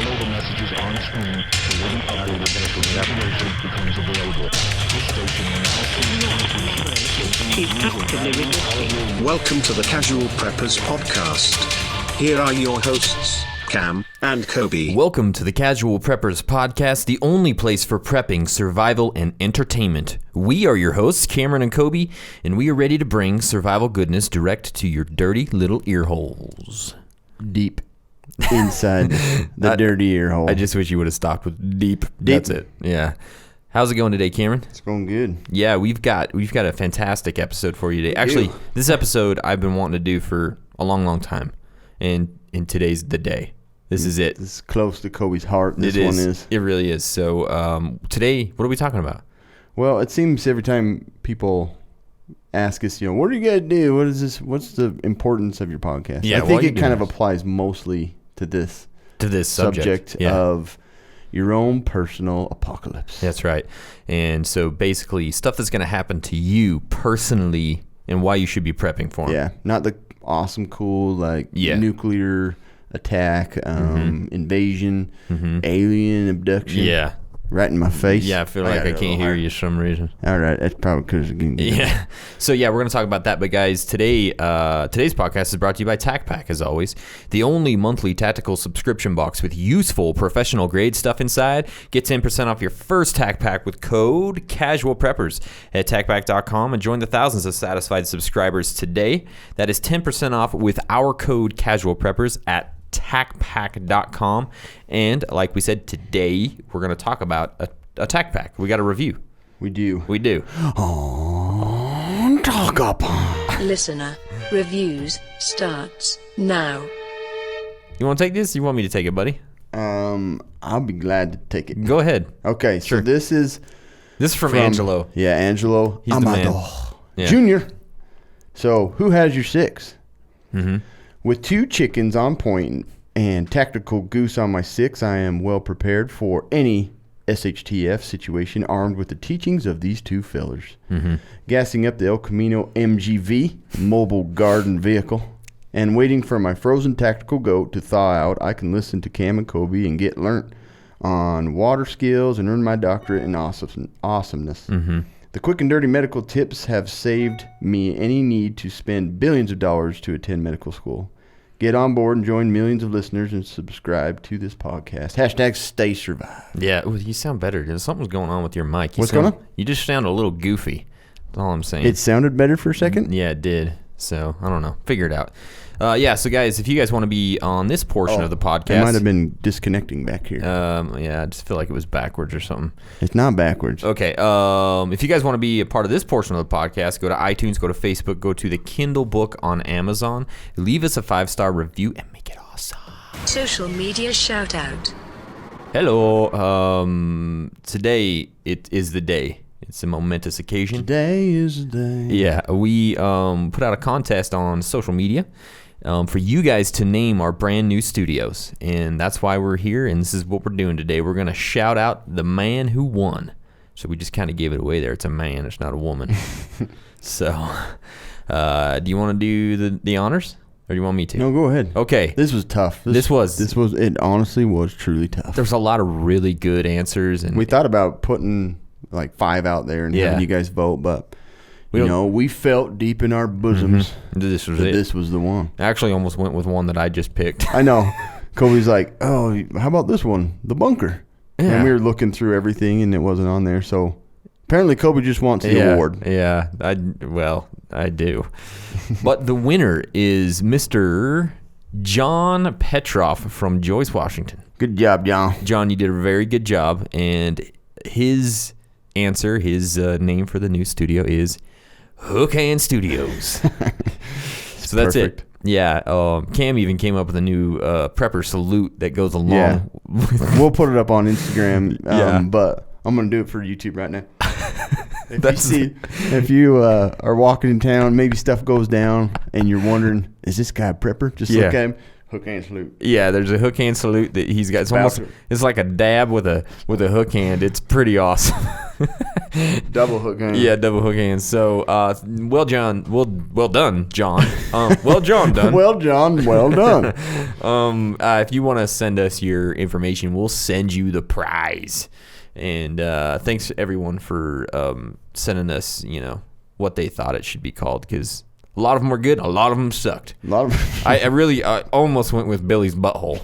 Follow the messages on screen to win updated as information becomes available. This station will now Welcome to the Casual Preppers Podcast. Here are your hosts, Cam and Kobe. Welcome to the Casual Preppers Podcast, the only place for prepping, survival, and entertainment. We are your hosts, Cameron and Kobe, and we are ready to bring survival goodness direct to your dirty little ear holes. Deep inside the dirty ear hole. I just wish you would have stopped with deep. That's it. Yeah. How's it going today, Cameron? It's going good. Yeah, we've got a fantastic episode for you today. Actually, this episode I've been wanting to do for a long time, and today's the day. This is it. This is close to Kobe's heart. This one is. It really is. So today, what are we talking about? Well, it seems every time people ask us, what do you guys do? What is this? What's the importance of your podcast? Yeah, I think it kind of applies mostly to this subject of your own personal apocalypse. That's right. And so basically stuff that's going to happen to you personally and why you should be prepping for them. Yeah, not the awesome, cool, nuclear attack, invasion, alien abduction. Yeah. Right in my face. Yeah, I feel like I can't hear you for some reason. All right, that's probably because again. Yeah. So yeah, we're gonna talk about that. But guys, today's podcast is brought to you by TacPack, as always, the only monthly tactical subscription box with useful professional grade stuff inside. Get 10% off your first TacPack with code Casual Preppers at TacPack.com and join the thousands of satisfied subscribers today. That is 10% off with our code Casual Preppers at TacPack.com. And like we said, today we're going to talk about a TacPack. We got a review. We do. Talk up. Listener reviews starts now. You want to take this? You want me to take it, buddy? I'll be glad to take it. Go ahead. Okay, Sure. so this is from Angelo. Yeah, Angelo He's the man. Yeah. Junior. So, who has your six? Mm-hmm. With 2 chickens on point and tactical goose on my 6, I am well prepared for any SHTF situation, armed with the teachings of these 2 fellers. Mm-hmm. Gassing up the El Camino MGV, mobile garden vehicle, and waiting for my frozen tactical goat to thaw out, I can listen to Cam and Kobe and get learnt on water skills and earn my doctorate in awesomeness. Mm-hmm. The quick and dirty medical tips have saved me any need to spend billions of dollars to attend medical school. Get on board and join millions of listeners and subscribe to this podcast. # stay survive. Yeah, ooh, you sound better. Something's going on with your mic. What's going on? You just sound a little goofy. That's all I'm saying. It sounded better for a second? Yeah, it did. So, I don't know. Figure it out. So guys, if you guys want to be on this portion of the podcast. It might have been disconnecting back here. Yeah, I just feel like it was backwards or something. It's not backwards. Okay. If you guys want to be a part of this portion of the podcast, go to iTunes, go to Facebook, go to the Kindle book on Amazon, leave us a 5-star review, and make it awesome. Social media shout out. Hello. Today it is the day. It's a momentous occasion. Today is the day. Yeah, we put out a contest on social media for you guys to name our brand new studios, and that's why we're here, and this is what we're doing today. We're going to shout out the man who won. So we just kind of gave it away there. It's a man. It's not a woman. So do you want to do the honors, or do you want me to? No, go ahead. Okay. This was tough. It honestly was truly tough. There's a lot of really good answers. And we thought about putting like 5 out there and having you guys vote, but we felt deep in our bosoms this was this was the one. I actually almost went with one that I just picked. I know. Kobe's like, oh, how about this one? The bunker. Yeah. And we were looking through everything and it wasn't on there. So apparently Kobe just wants the award. Yeah, I do. But the winner is Mr. John Petroff from Joyce, Washington. Good job, John. John, you did a very good job. And his answer, his name for the new studio is Hookhand Studios. So that's perfect. it. Yeah, Cam even came up with a new prepper salute that goes along. We'll put it up on Instagram, but I'm going to do it for YouTube right now. If you are walking in town, maybe stuff goes down and you're wondering, is this guy a prepper? Just look at him. Hook hand salute. Yeah, there's a hook hand salute that he's got. It's like a dab with a hook hand. It's pretty awesome. Double hook hand. Yeah, double hook hand. So, well done, John. Well, John, done. Well, John, well done. If you want to send us your information, we'll send you the prize. And thanks everyone for sending us, what they thought it should be called, because a lot of them were good, a lot of them sucked. I almost went with Billy's Butthole.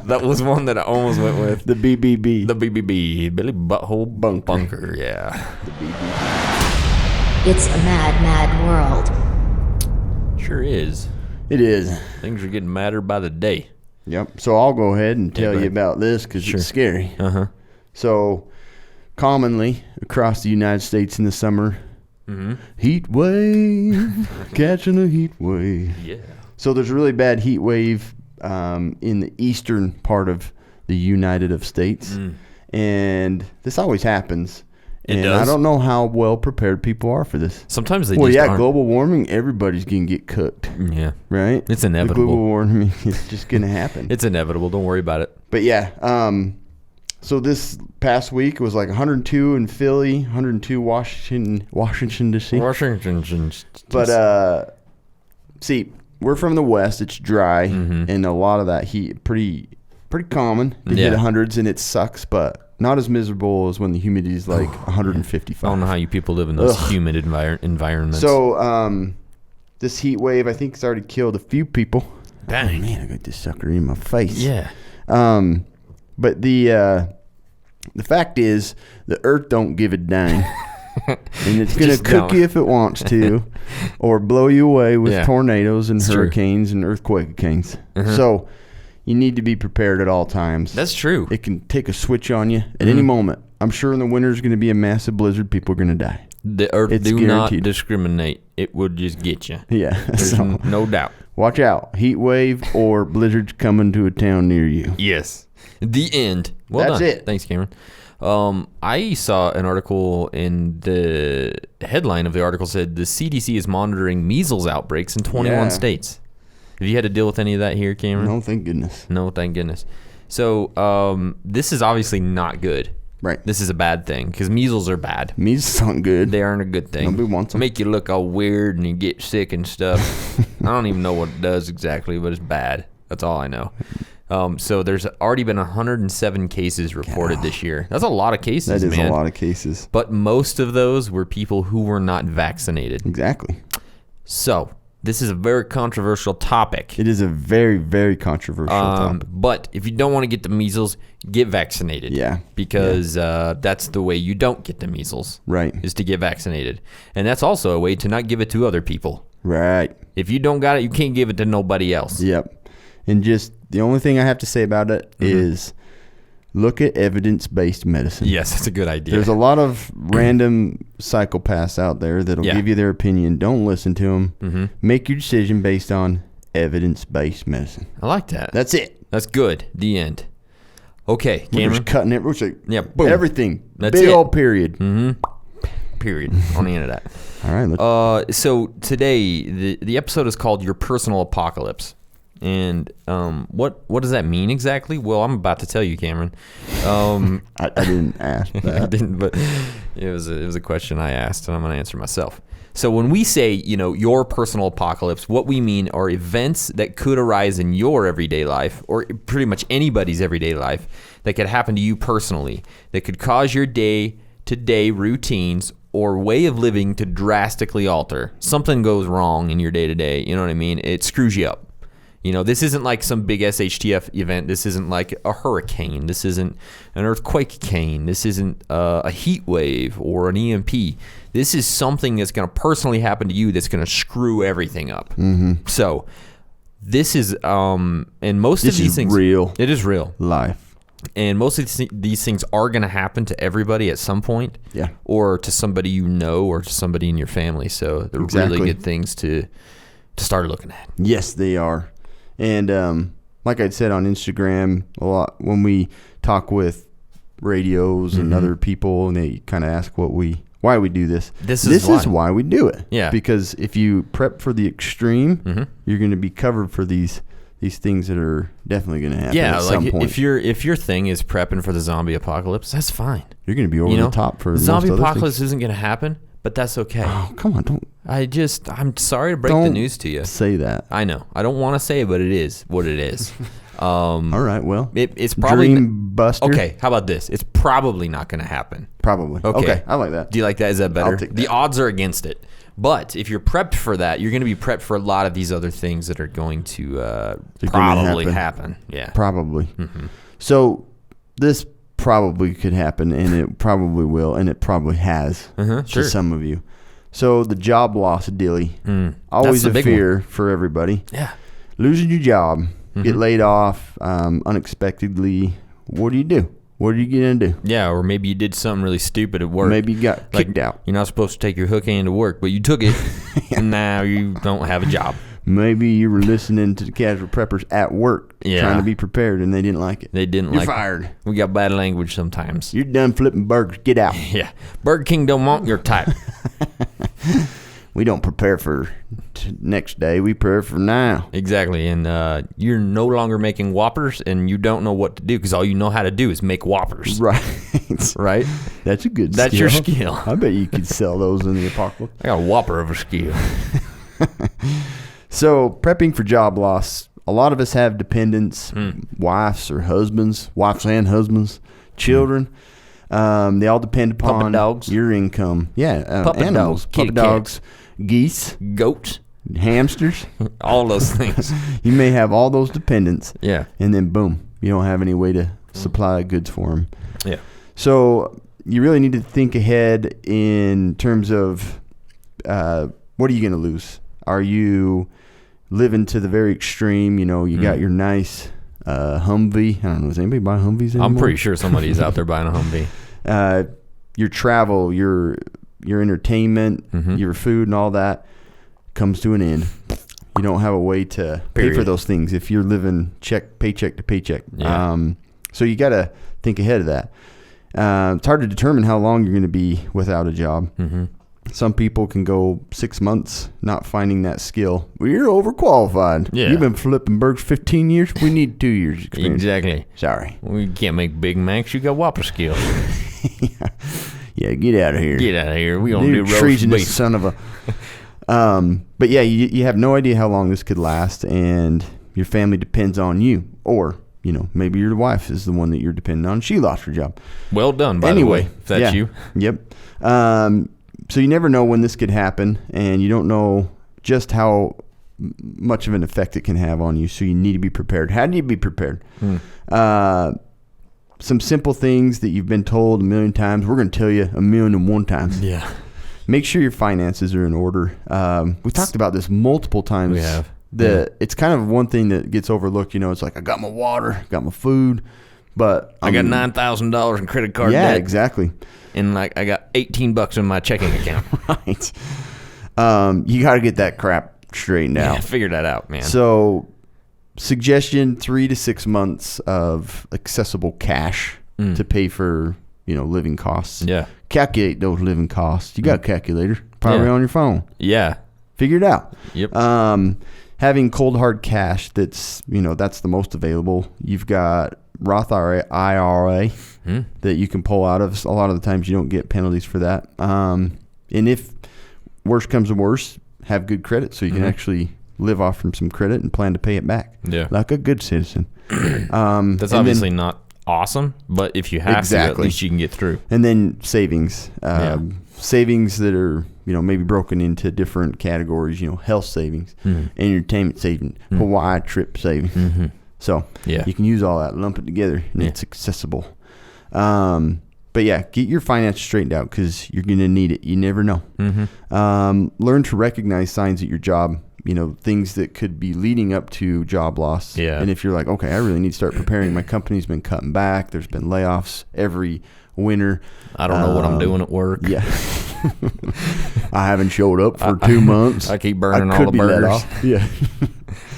That was one that I almost went with. The BBB. The BBB, Billy Butthole Bunker. Yeah. The BBB. It's a mad, mad world. Sure is. It is. Things are getting madder by the day. Yep. So I'll go ahead and tell go you ahead. about this because Sure. it's scary. Uh-huh. So, commonly across the United States in the summer, heat wave, catching a heat wave. Yeah. So there's a really bad heat wave in the eastern part of the United States, and this always happens. It And does? I don't know how well prepared people are for this. Sometimes they Well, just yeah, aren't. global warming, everybody's gonna get cooked, Yeah. right? It's The inevitable. global warming is just gonna happen. It's inevitable. Don't worry about it. But yeah, so this past week it was like 102 in Philly, 102 Washington D.C. Washington. But see, we're from the West. It's dry, and a lot of that heat pretty common. They Yeah. hit hundreds, and it sucks, but not as miserable as when the humidity is like 155. I don't know how you people live in those humid environments. So this heat wave, I think, has already killed a few people. Dang. Man, I got this sucker in my face. Yeah. But the fact is, the Earth don't give a dang, and it's gonna Just cook don't. you if it wants to, or blow you away with Yeah. tornadoes and It's true. hurricanes and earthquakes. So you need to be prepared at all times. That's true. It can take a switch on you at any moment. I'm sure in the winter is going to be a massive blizzard. People are going to die. The Earth It's do not guaranteed. discriminate. It would just get you. Yeah, There's so no doubt. watch out. Heat wave or blizzards coming to a town near you. Yes. The end. Well That's done. it. Thanks, Cameron. I saw an article, in the headline of the article said the CDC is monitoring measles outbreaks in 21 Yeah. states. Have you had to deal with any of that here, Cameron? No, thank goodness. No, thank goodness. So this is obviously not good. Right. This is a bad thing because measles are bad. Measles aren't good. They aren't a good thing. Nobody wants 'em. Make you look all weird and you get sick and stuff. I don't even know what it does exactly, but it's bad. That's all I know. So there's already been 107 cases reported this year. That's a lot of cases, That is man. a lot of cases. But most of those were people who were not vaccinated. Exactly. So this is a very controversial topic. It is a very, very controversial topic. But if you don't want to get the measles, get vaccinated. Yeah. Because that's the way you don't get the measles. Right. Is to get vaccinated. And that's also a way to not give it to other people. Right. If you don't got it, you can't give it to nobody else. Yep. And just the only thing I have to say about it is look at evidence-based medicine. Yes, that's a good idea. There's a lot of random psychopaths out there that'll Yeah. give you their opinion. Don't listen to them. Make your decision based on evidence-based medicine. I like that. That's it. That's good. The end. Okay, We're Cameron. just cutting it. We're just like, Yeah, boom. everything. That's Big it. old period. Period. On the end of that. All right. Let's, So today, the episode is called Your Personal Apocalypse. And what does that mean exactly? Well, I'm about to tell you, Cameron. I didn't ask I that. didn't, but it was a question I asked, and I'm going to answer myself. So when we say, your personal apocalypse, what we mean are events that could arise in your everyday life, or pretty much anybody's everyday life, that could happen to you personally, that could cause your day-to-day routines or way of living to drastically alter. Something goes wrong in your day-to-day, you know what I mean? It screws you up. This isn't like some big SHTF event. This isn't like a hurricane. This isn't an earthquake cane. This isn't a heat wave or an EMP. This is something that's going to personally happen to you that's going to screw everything up. So this is, and most This of these is things. real. It is real. Life. And most of these things are going to happen to everybody at some point. Yeah. Or to somebody you know or to somebody in your family. So they're Exactly. really good things to start looking at. Yes, they are. And like I said on Instagram a lot, when we talk with radios and other people, and they kind of ask why we do this. This is why we do it. Yeah. Because if you prep for the extreme, you're going to be covered for these these things that are definitely going to happen Yeah, at like some point. if your thing is prepping for the zombie apocalypse, that's fine. You're going to be over the top for zombie most other apocalypse things. isn't going to happen, but that's okay. Oh, come on, don't I'm sorry to break the news to you. say that. I know. I don't want to say it, but it is what it is. All right, well, It's probably Dream Buster. okay. How about this? It's probably not going to happen. Probably. Okay, I like that. Do you like that? Is that better? I'll take The that. odds are against it. But if you're prepped for that, you're going to be prepped for a lot of these other things that are going to gonna probably happen. happen. Yeah. Probably. Mm-hmm. So this probably could happen, and it probably will, and it probably has Sure. to some of you. So the job loss, Dilly, always the a big fear for everybody. Yeah. Losing your job, Mm-hmm. get laid off unexpectedly. What do you do? What are you going to do? Yeah, or maybe you did something really stupid at work. Maybe you got kicked out. You're not supposed to take your hook hand to work, but you took it, and now you don't have a job. Maybe you were listening to the casual preppers at work, Yeah. trying to be prepared, and they didn't like it. They didn't You're like it. fired. We got bad language sometimes. You're done flipping burgers. Get out. Yeah. Burger King don't want your type. We don't prepare for next day. We prepare for now. Exactly. And you're no longer making Whoppers, and you don't know what to do because all you know how to do is make Whoppers. Right. Right? That's a good That's skill. your skill. I bet you could sell those in the apocalypse. I got a Whopper of a skill. So, prepping for job loss. A lot of us have dependents, wives or husbands, wives and husbands, children. They all depend upon dogs. your income. Yeah, Puppy animals, dogs, kitty puppy dogs, geese, Goats. hamsters. All those things. You may have all those dependents. Yeah. And then, boom, you don't have any way to supply goods for them. Yeah. So you really need to think ahead in terms of what are you going to lose? Are you living to the very extreme? You know, you got your nice Humvee. I don't know. Does anybody buy Humvees anymore? I'm pretty sure somebody's out there buying a Humvee. Your travel, your entertainment, your food and all that comes to an end. You don't have a way to pay for Period. those things if you're living paycheck to paycheck. Yeah. So you got to think ahead of that. It's hard to determine how long you're going to be without a job. Mm-hmm. Some people can go 6 months not finding that skill. Well, you're overqualified. Yeah. You've been flipping burgers 15 years. We need 2 years experience. Exactly. Sorry. We can't make Big Macs. You got Whopper skills. Yeah, get out of here. Get out of here. We gonna You do roast treasonous beef. son of a. But yeah, you have no idea how long this could last, and your family depends on you, or maybe your wife is the one that you're depending on. She lost her job. Well done, by the way. If that's yeah. you. Yep. So you never know when this could happen, and you don't know just how much of an effect it can have on you. So you need to be prepared. How do you be prepared? Some simple things that you've been told a million times. We're going to tell you 1,000,001 times. Yeah. Make sure your finances are in order. We talked about this multiple times. We have. It's kind of one thing that gets overlooked. It's like I got my water, got my food, but I got $9,000 in credit card yeah, debt. exactly. And I got $18 in my checking account. Right. You got to get that crap straightened out. Yeah, figure that out, man. So, suggestion: 3 to 6 months of accessible cash to pay for living costs. Yeah. Calculate those living costs. You got a calculator, probably Yeah. on your phone. Yeah. Figure it out. Yep. Having cold hard cash that's the most available. You've got Roth IRA that you can pull out of. A lot of the times you don't get penalties for that. And if worse comes to worse, have good credit so you can actually live off from some credit and plan to pay it back. Yeah. Like a good citizen. That's obviously not awesome, but if you have to, at Exactly. least you can get through. And then savings. Savings that are, maybe broken into different categories, health savings, entertainment savings, Hawaii trip savings. So Yeah. you can use all that, lump it together, and it's accessible. But yeah, get your finances straightened out because you're going to need it. You never know. Learn to recognize signs at your job, things that could be leading up to job loss. Yeah. And if you're like, okay, I really need to start preparing. My company's been cutting back. There's been layoffs every winter. I don't know what I'm doing at work. Yeah. I haven't showed up for 2 months. I keep burning I all could the be let burgers. off. Yeah.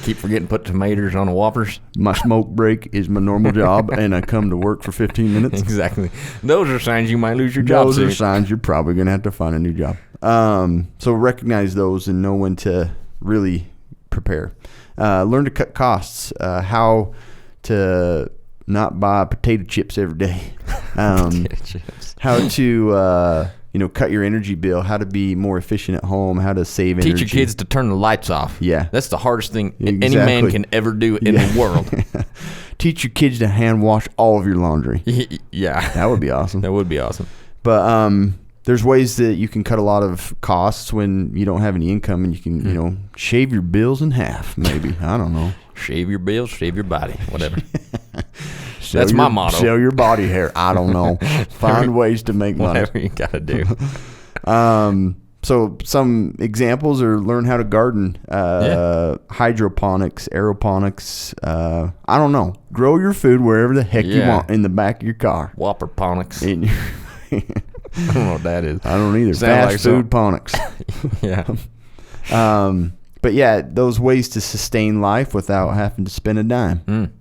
Keep forgetting to put tomatoes on the Whoppers. My smoke break is my normal job, and I come to work for 15 minutes. Exactly. Those are signs you might lose your job Those are soon. signs you're probably going to have to find a new job. So recognize those and know when to really prepare. Learn to cut costs. How to not buy potato chips every day. Potato chips. How to cut your energy bill. How to be more efficient at home. How to save energy. Teach your kids to turn the lights off. Yeah. That's the hardest thing any Exactly. man can ever do in the world. Teach your kids to hand wash all of your laundry. Yeah. That would be awesome. That would be awesome. But there's ways that you can cut a lot of costs when you don't have any income, and you can, shave your bills in half, maybe. I don't know. Shave your bills, shave your body, whatever. Sell That's my motto. Sell your body hair. I don't know. Find ways to make money. Whatever you got to do. So some examples are learn how to garden, hydroponics, aeroponics. I don't know. Grow your food wherever the heck you want in the back of your car. Whopperponics. In your I don't know what that is. I don't either. Sound Fast food ponics. Yeah. But yeah, those ways to sustain life without having to spend a dime,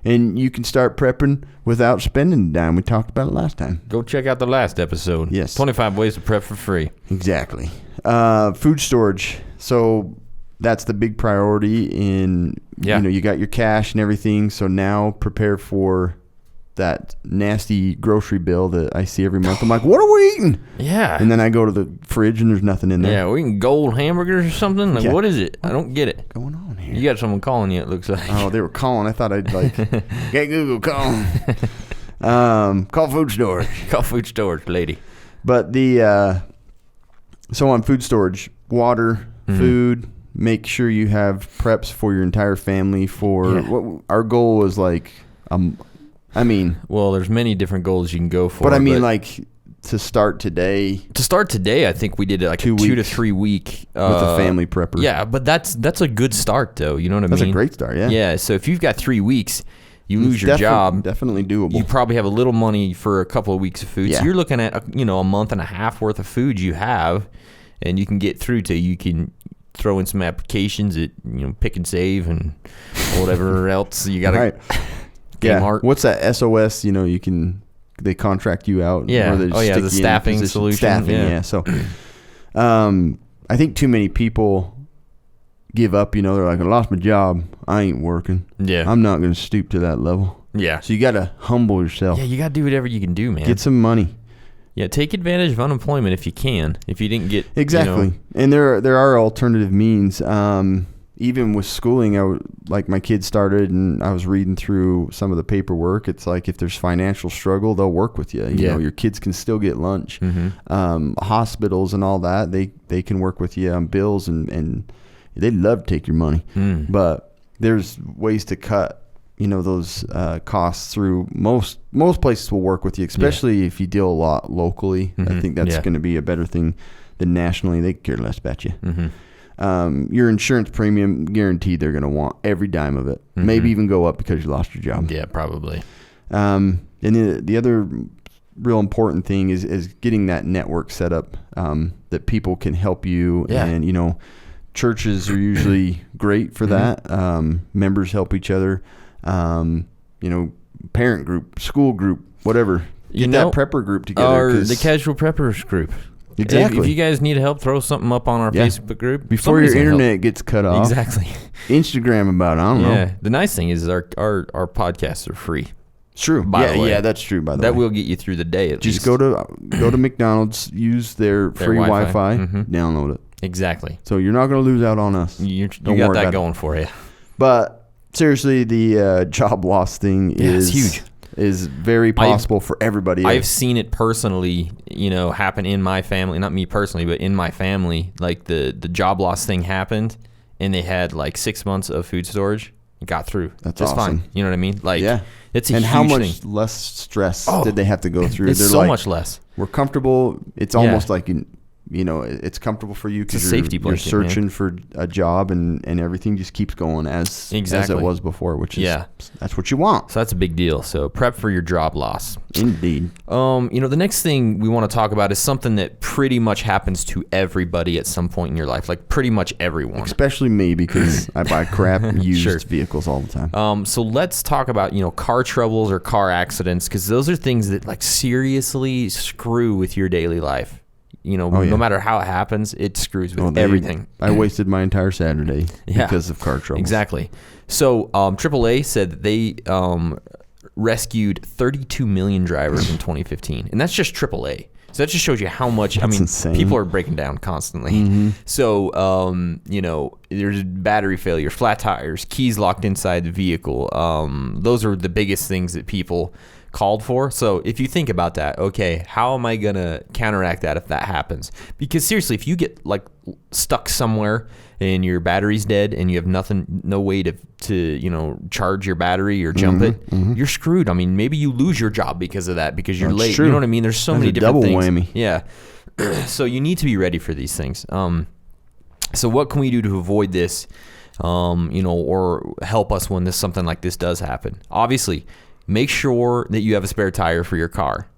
and you can start prepping without spending a dime. We talked about it last time. Go check out the last episode. Yes. 25 ways to prep for free. Exactly. Food storage. So that's the big priority in, you got your cash and everything. So now prepare for that nasty grocery bill that I see every month. I'm like, what are we eating? Yeah. And then I go to the fridge and there's nothing in there. Yeah, we eating gold hamburgers or something? Like, Yeah. what is it? I don't get it. What's going on here? You got someone calling you, it looks like. Oh, they were calling. I thought I'd get Google, call 'em. Call food storage. Call food storage, lady. But so on food storage, water, food, make sure you have preps for your entire family what our goal was Well, there's many different goals you can go for. but to start today to start today, I think we did like 2 a 2 to weeks 3 week with a family prepper. Yeah, but that's a good start though. You know what I mean? That's a great start, yeah. Yeah, so if you've got 3 weeks, you lose your It's job. Definitely doable. You probably have a little money for a couple of weeks of food. Yeah. So you're looking at a month and a half worth of food you have, and you can get through to you can throw in some applications at Pick and Save and whatever else you got to. Right. Kmart. What's that SOS? They contract you out. Yeah. Or they Oh, yeah, stick the you in a staffing position. solution. Staffing, Yeah. yeah. So, I think too many people give up. They're like, I lost my job. I ain't working. Yeah. I'm not going to stoop to that level. Yeah. So you got to humble yourself. Yeah, you got to do whatever you can do, man. Get some money. Yeah, take advantage of unemployment if you can. If you didn't get Exactly. And there are alternative means. Even with schooling, like my kids started, and I was reading through some of the paperwork. It's like if there's financial struggle, they'll work with you. You know, your kids can still get lunch. Hospitals and all that, they can work with you on bills, and they'd love to take your money. But there's ways to cut those costs through. Most places will work with you, especially if you deal a lot locally. I think that's going to be a better thing than nationally. They care less about you. Your insurance premium, guaranteed they're going to want every dime of it. Maybe even go up because you lost your job. Yeah, probably. And the other real important thing is getting that network set up that people can help you. Yeah. And churches are usually great for that. Members help each other. Parent group, school group, whatever. Get that prepper group together. Or the casual preppers group. Exactly. If you guys need help, throw something up on our Facebook group. Before your internet gets cut off. Exactly. Instagram about it. I don't know. Yeah. The nice thing is our podcasts are free. It's true. By the way. Yeah, that's true, by the way. That will get you through the day at Just least. go to McDonald's, use their free Wi-Fi, download it. Exactly. So you're not going to lose out on us. You Don't got worry that about going for you. But seriously, the job loss thing it's huge. Is very possible for everybody. I've seen it personally, happen in my family. Not me personally, but in my family. Like the job loss thing happened, and they had like 6 months of food storage. It got through. That's just awesome. fine. You know what I mean? Like, it's a and huge how much thing. less stress did they have to go through? It's They're so like, much less. We're comfortable. It's almost like it's comfortable for you because safety you're blanket, searching for a job, and everything just keeps going as it was before, which is that's what you want. So that's a big deal. So prep for your job loss. Indeed. The next thing we want to talk about is something that pretty much happens to everybody at some point in your life, like pretty much everyone. Especially me, because I buy crap used vehicles all the time. So let's talk about, car troubles or car accidents, because those are things that like seriously screw with your daily life. no matter how it happens, it screws with everything. I wasted my entire Saturday because of car trouble. Exactly. So AAA said that they rescued 32 million drivers in 2015, and that's just AAA. So that just shows you how much. Insane. People are breaking down constantly. So there's battery failure, flat tires, keys locked inside the vehicle. Those are the biggest things that people called for. So if you think about that, okay, how am I gonna counteract that if that happens? Because seriously, if you get like stuck somewhere and your battery's dead and you have no way to charge your battery or jump it, you're screwed. I mean, maybe you lose your job because of that, because you're That's late. true. You know what I mean? There's so That's many a different double things. whammy. Yeah. So you need to be ready for these things. So what can we do to avoid this? Or help us when something like this does happen? Obviously, make sure that you have a spare tire for your car.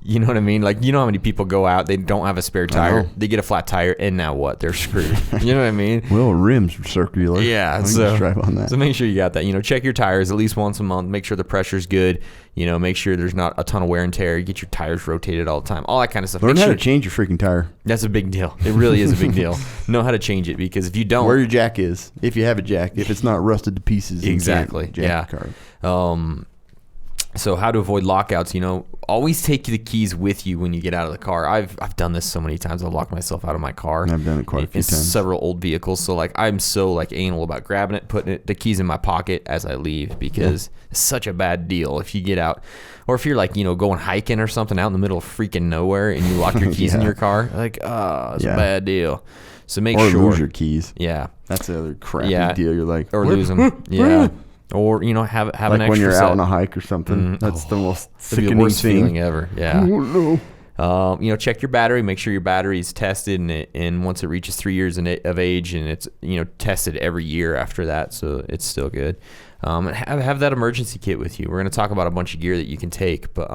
You know what I mean? Like, how many people go out, they don't have a spare tire, they get a flat tire, and now what? They're screwed. You know what I mean? Well, rims are circular. Yeah, I can so just drive on that. So make sure you got that. Check your tires at least once a month. Make sure the pressure's good. Make sure there's not a ton of wear and tear. Get your tires rotated all the time. All that kind of stuff. Learn how to change your freaking tire. That's a big deal. It really is a big deal. Know how to change it, because if you don't, Where your jack is, if you have a jack, if it's not rusted to pieces. Exactly. You can't jack the car. So how to avoid lockouts? Always take the keys with you when you get out of the car. I've done this so many times. I've locked myself out of my car. I've done it quite a few times. Several old vehicles. So I'm so anal about grabbing it, putting the keys in my pocket as I leave, because it's such a bad deal if you get out, or if you're going hiking or something out in the middle of freaking nowhere and you lock your keys in your car. It's a bad deal. So make sure. Or lose your keys. Yeah, that's the other crappy deal. You're like, or lose them. Yeah. Or have an extra when you're set. out on a hike or something. That's the most sickening the worst thing. feeling ever. Yeah. Oh, no. Check your battery. Make sure your battery is tested, and once it reaches 3 years of age, and it's tested every year after that, so it's still good. And have that emergency kit with you. We're going to talk about a bunch of gear that you can take, but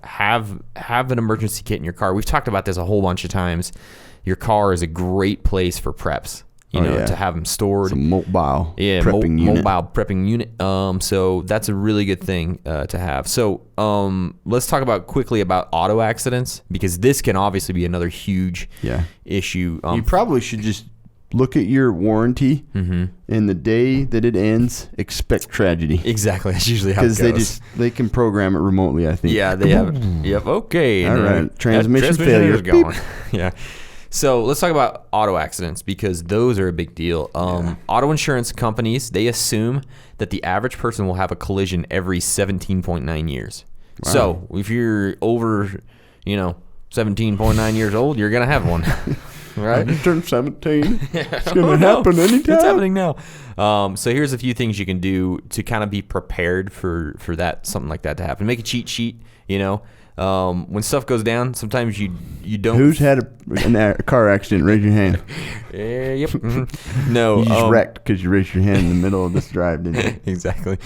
have an emergency kit in your car. We've talked about this a whole bunch of times. Your car is a great place for preps. To have them stored. It's a mobile prepping unit. Mobile prepping unit. So that's a really good thing to have. So let's talk quickly about auto accidents, because this can obviously be another huge issue. You probably should just look at your warranty, and the day that it ends, expect tragedy. Exactly. That's usually how it goes. Because they can program it remotely, I think. Yeah, they have. Yep. Okay. All right. Transmission failure. Is going. Yeah. So let's talk about auto accidents, because those are a big deal. Auto insurance companies, they assume that the average person will have a collision every 17.9 years. Wow. So if you're over, 17.9 years old, you're going to have one. Right? I just turned 17. It's going to happen anytime. It's happening now. So here's a few things you can do to kind of be prepared for something like that to happen. Make a cheat sheet, when stuff goes down, sometimes you don't. Who's had a car accident? Raise your hand. Yep. Mm-hmm. No. You just wrecked because you raised your hand in the middle of this drive, didn't you? Exactly.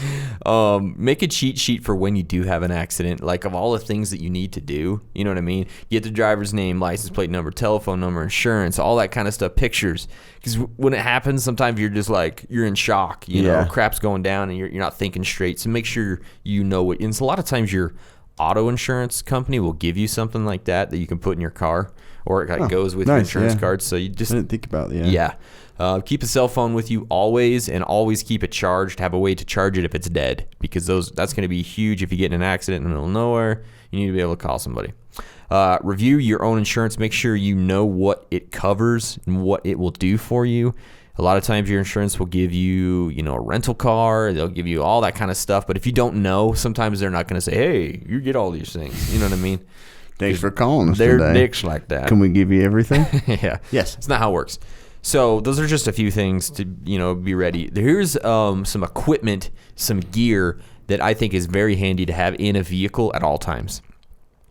Make a cheat sheet for when you do have an accident, of all the things that you need to do. You know what I mean? Get the driver's name, license plate number, telephone number, insurance, all that kind of stuff, pictures. Because when it happens, sometimes you're just you're in shock. Crap's going down and you're not thinking straight. So make sure you know it. And a lot of times your auto insurance company will give you something like that you can put in your car, or it goes with your insurance card. So you just I didn't think about it. Yeah. Keep a cell phone with you always, and always keep it charged. Have a way to charge it if it's dead, because that's going to be huge if you get in an accident in the middle of nowhere. You need to be able to call somebody. Review your own insurance. Make sure you know what it covers and what it will do for you. A lot of times your insurance will give you, a rental car. They'll give you all that kind of stuff. But if you don't know, sometimes they're not going to say, hey, you get all these things. You know what I mean? Thanks for calling us They're today. dicks like that. Can we give you everything? Yeah. Yes. It's not how it works. So those are just a few things to, be ready. Here's some equipment, some gear that I think is very handy to have in a vehicle at all times.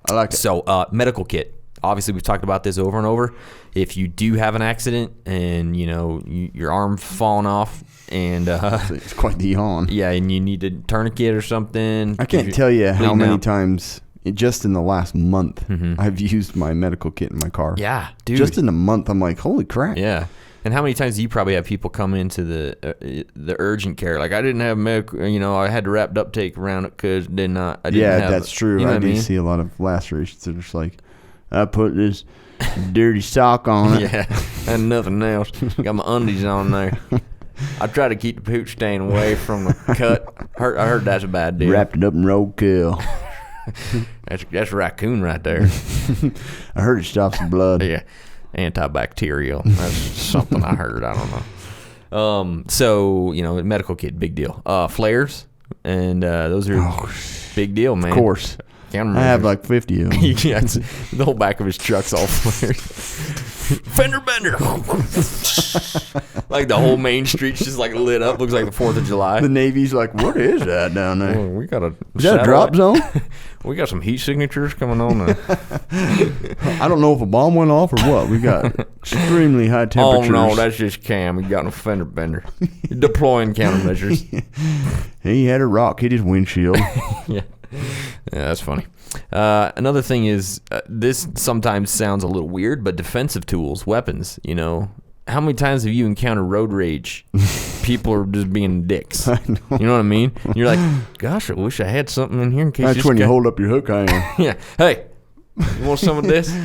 I like it. So medical kit. Obviously, we've talked about this over and over. If you do have an accident and, your arm falling off and... it's quite the yawn. Yeah, and you need a tourniquet or something. I can't tell you how many times, just in the last month, I've used my medical kit in my car. Yeah, dude. Just in a month, I'm like, holy crap. Yeah. And how many times do you probably have people come into the urgent care? I didn't have medical, I had the wrapped up tape around it because I didn't have that's true. I do see a lot of lacerations that are just like, I put this dirty sock on it. Yeah, and nothing else. Got my undies on there. I try to keep the pooch stain away from the cut. I heard that's a bad deal. Wrapped it up in roadkill. That's raccoon right there. I heard it stops the blood. Yeah, antibacterial. That's something I heard. I don't know. So medical kit, big deal. Flares, and those are big deal, man. Of course. I have like 50 of them. Yeah, the whole back of his truck's all flared. Fender bender. Like the whole main street's just like lit up. Looks like the 4th of July. The Navy's like, what is that down there? Oh, we got Is that a drop zone? We got some heat signatures coming on. I don't know if a bomb went off or what. We got extremely high temperatures. Oh, no, that's just Cam. He got a fender bender. Deploying countermeasures. He had a rock hit his windshield. Yeah, that's funny. Another thing is, this sometimes sounds a little weird, but defensive tools, weapons, How many times have you encountered road rage? People are just being dicks. I know. You know what I mean? You're like, gosh, I wish I had something in here in case. That's when you hold up your hook iron. Yeah. Hey, you want some of this?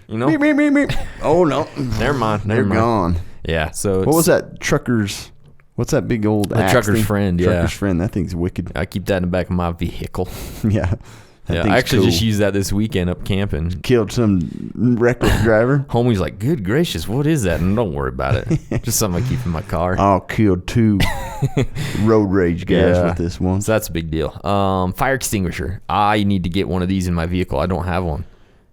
Beep, beep, beep, beep. Oh, no. Never mind. They're gone. Yeah, so what was that? Trucker's... What's that big old axe Trucker's thing? Friend, yeah. Trucker's Friend. That thing's wicked. I keep that in the back of my vehicle. Yeah. Yeah, I actually just used that this weekend up camping. Killed some reckless driver. Homie's like, good gracious, what is that? And don't worry about it. Just something I keep in my car. I'll kill 2 road rage guys with this one. So that's a big deal. Fire extinguisher. I need to get one of these in my vehicle. I don't have one.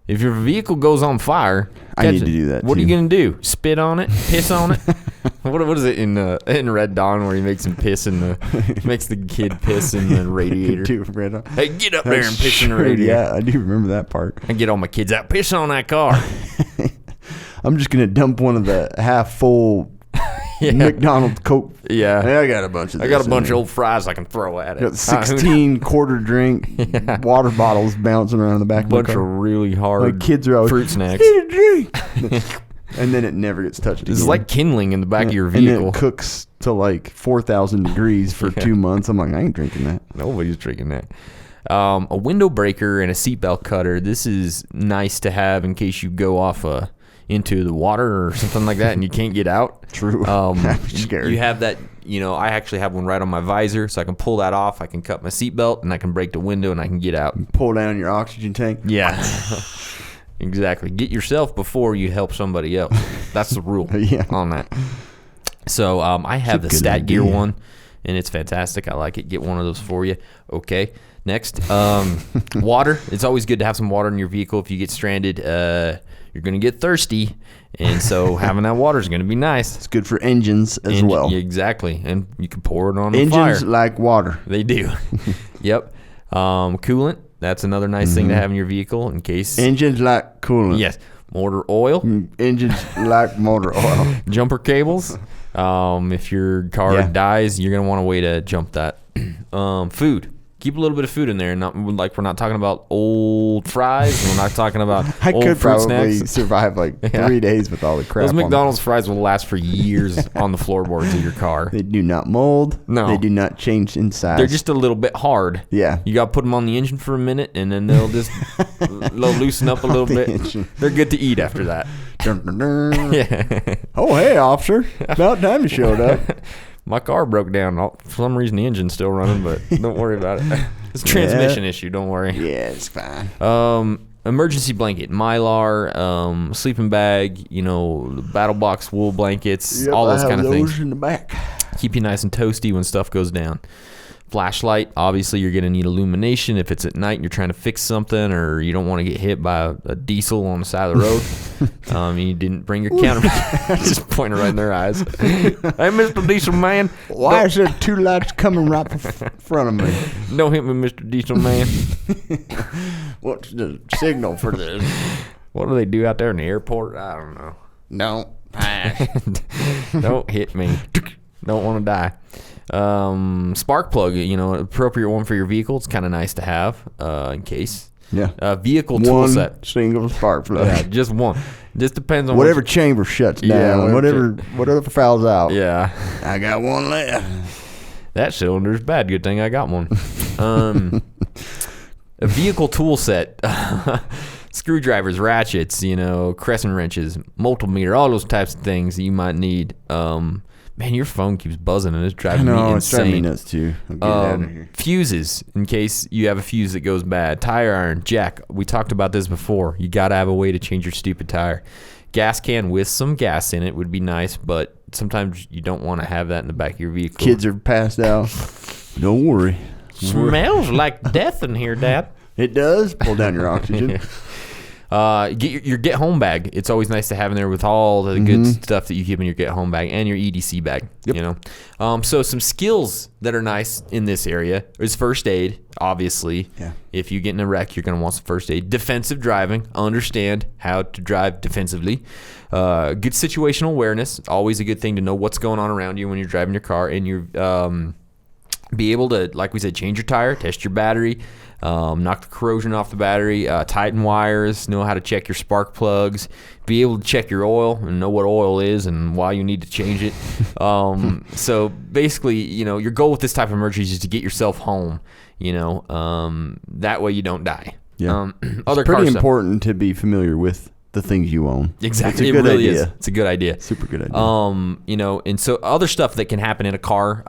If your vehicle goes on fire, I need to do that. What are you gonna do? Spit on it? Piss on it? What is it in Red Dawn where he makes him piss makes the kid piss in the radiator? Hey, get up there and piss in the radiator. Yeah, I do remember that part. And get all my kids out. Piss on that car. I'm just gonna dump one of the half full McDonald's Coke. Yeah. I got a bunch of. I got a bunch of old fries I can throw at it. Got 16 quarter drink water bottles bouncing around in the back. A bunch of really hard my kids are always, fruit snacks. Need a drink. And then it never gets touched again. This is like kindling in the back of your vehicle. And it cooks to like 4,000 degrees for 2 months. I'm like, I ain't drinking that. Nobody's drinking that. A window breaker and a seatbelt cutter. This is nice to have in case you go off into the water or something like that and you can't get out. True. That's scary. You have that, I actually have one right on my visor, so I can pull that off. I can cut my seatbelt and I can break the window and I can get out. Pull down your oxygen tank. Yeah. Exactly. Get yourself before you help somebody else. That's the rule on that. So I have the Stat Gear one, and it's fantastic. I like it. Get one of those for you. Okay. Next, water. It's always good to have some water in your vehicle. If you get stranded, you're going to get thirsty, and so having that water is going to be nice. It's good for engines as well. Exactly, and you can pour it on the fire. Engines like water. They do. Yep. Coolant. That's another nice thing to have in your vehicle in case. Engines like coolant. Yes. Motor oil. Engines like motor oil. Jumper cables. If your car dies, you're going to want a way to jump that. Food. Keep a little bit of food in there. We're not talking about old fries. We're not talking about I old could fruit probably snacks. survive like 3 days with all the crap. Those McDonald's fries will last for years on the floorboards of your car. They do not mold. No. They do not change in size. They're just a little bit hard. Yeah. You got to put them on the engine for a minute, and then they'll just loosen up a little bit. Engine. They're good to eat after that. Dun, dun, dun. Yeah. Oh, hey, officer. About time you showed up. My car broke down. For some reason, the engine's still running, but don't worry about it. It's a transmission issue. Don't worry. Yeah, it's fine. Emergency blanket, Mylar, sleeping bag, battle box wool blankets, all those kind of things. In the back. Keep you nice and toasty when stuff goes down. Flashlight, obviously you're going to need illumination if it's at night and you're trying to fix something or you don't want to get hit by a diesel on the side of the road. You didn't bring your camera. Just pointing right in their eyes. Hey, Mr. Diesel Man. Why is there 2 lights coming right in front of me? Don't hit me, Mr. Diesel Man. What's the signal for this? What do they do out there in the airport? I don't know. Don't pass. Don't hit me. Don't want to die. Spark plug, appropriate one for your vehicle. It's kind of nice to have in case. Yeah. Vehicle tool set. One single spark plug. Yeah, just one. Just depends on whatever chamber shuts down. Whatever fouls out. Yeah. I got one left. That cylinder's bad. Good thing I got one. A vehicle tool set. screwdrivers, ratchets, crescent wrenches, multimeter, all those types of things that you might need. Man, your phone keeps buzzing and it's driving me insane. It's driving me nuts too. I'll get it out of here. Fuses, in case you have a fuse that goes bad. Tire iron, jack. We talked about this before. You got to have a way to change your stupid tire. Gas can with some gas in it would be nice, but sometimes you don't want to have that in the back of your vehicle. Kids are passed out. Don't worry. Smells like death in here, Dad. It does. Pull down your oxygen. Get your get home bag. It's always nice to have in there with all the good stuff that you keep in your get home bag and your EDC bag. Yep. So some skills that are nice in this area is first aid. Obviously, if you get in a wreck, you're going to want some first aid. Defensive driving. Understand how to drive defensively. Good situational awareness. Always a good thing to know what's going on around you when you're driving your car, and you're be able to, like we said, change your tire, test your battery. Knock the corrosion off the battery, tighten wires, know how to check your spark plugs, be able to check your oil and know what oil is and why you need to change it. So basically, your goal with this type of emergency is to get yourself home, that way you don't die. Yeah. Other it's pretty car important to be familiar with the things you own. Exactly. It's a good really idea. is. It's a good idea. Super good idea. And so other stuff that can happen in a car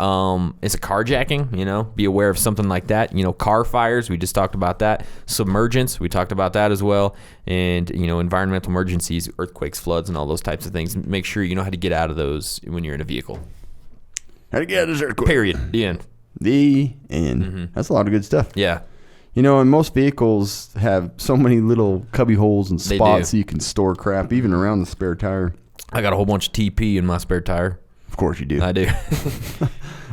is a carjacking, be aware of something like that. Car fires, we just talked about that. Submergence, we talked about that as well. And, environmental emergencies, earthquakes, floods, and all those types of things. Make sure you know how to get out of those when you're in a vehicle. How to get out of this earthquake. Period. The end. The end. That's a lot of good stuff. Yeah. And most vehicles have so many little cubby holes and They spots do. so you can store crap, even around the spare tire. I got a whole bunch of TP in my spare tire. Of course you do. I do.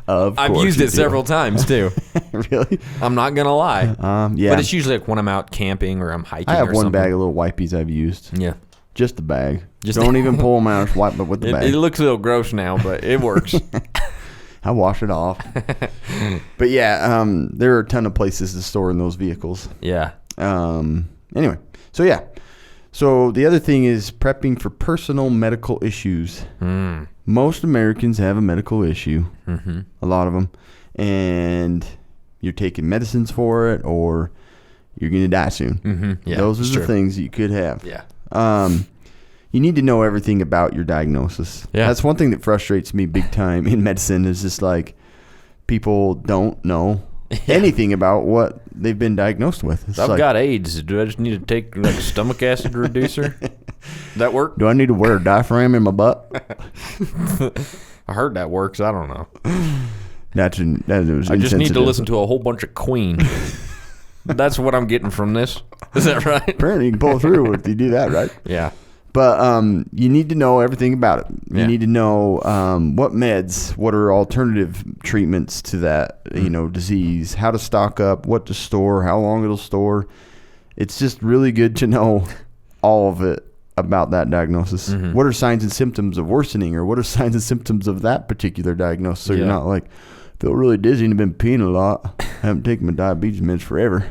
I've used it several times, too. Really? I'm not going to lie. Yeah. But it's usually like when I'm out camping or I'm hiking or I have something. one bag of little wipies I've used. Yeah. Just the bag. Just Don't even pull them out. Just wipe it with the bag. It looks a little gross now, but it works. I wash it off. But yeah, there are a ton of places to store in those vehicles. Yeah. Anyway, so yeah. So the other thing is prepping for personal medical issues. Most Americans have a medical issue. A lot of them. And you're taking medicines for it, or you're going to die soon. Yeah, those are the true. things you could have. Yeah. You need to know everything about your diagnosis. Yeah. That's one thing that frustrates me big time in medicine is just like people don't know anything about what they've been diagnosed with. It's I've like, got AIDS. Do I just need to take like stomach acid reducer? That work? do I need to wear a diaphragm in my butt? I heard that works. I don't know. I I just need to listen to a whole bunch of Queen. That's what I'm getting from this. Is that right? Apparently you can pull through if you do that, right? Yeah. But you need to know everything about it. You Yeah. need to know what meds, what are alternative treatments to that, disease, how to stock up, what to store, how long it'll store. It's just really good to know all of it about that diagnosis. What are signs and symptoms of worsening, or what are signs and symptoms of that particular diagnosis? So you're not like, feel really dizzy and have been peeing a lot. I haven't taken my diabetes meds forever.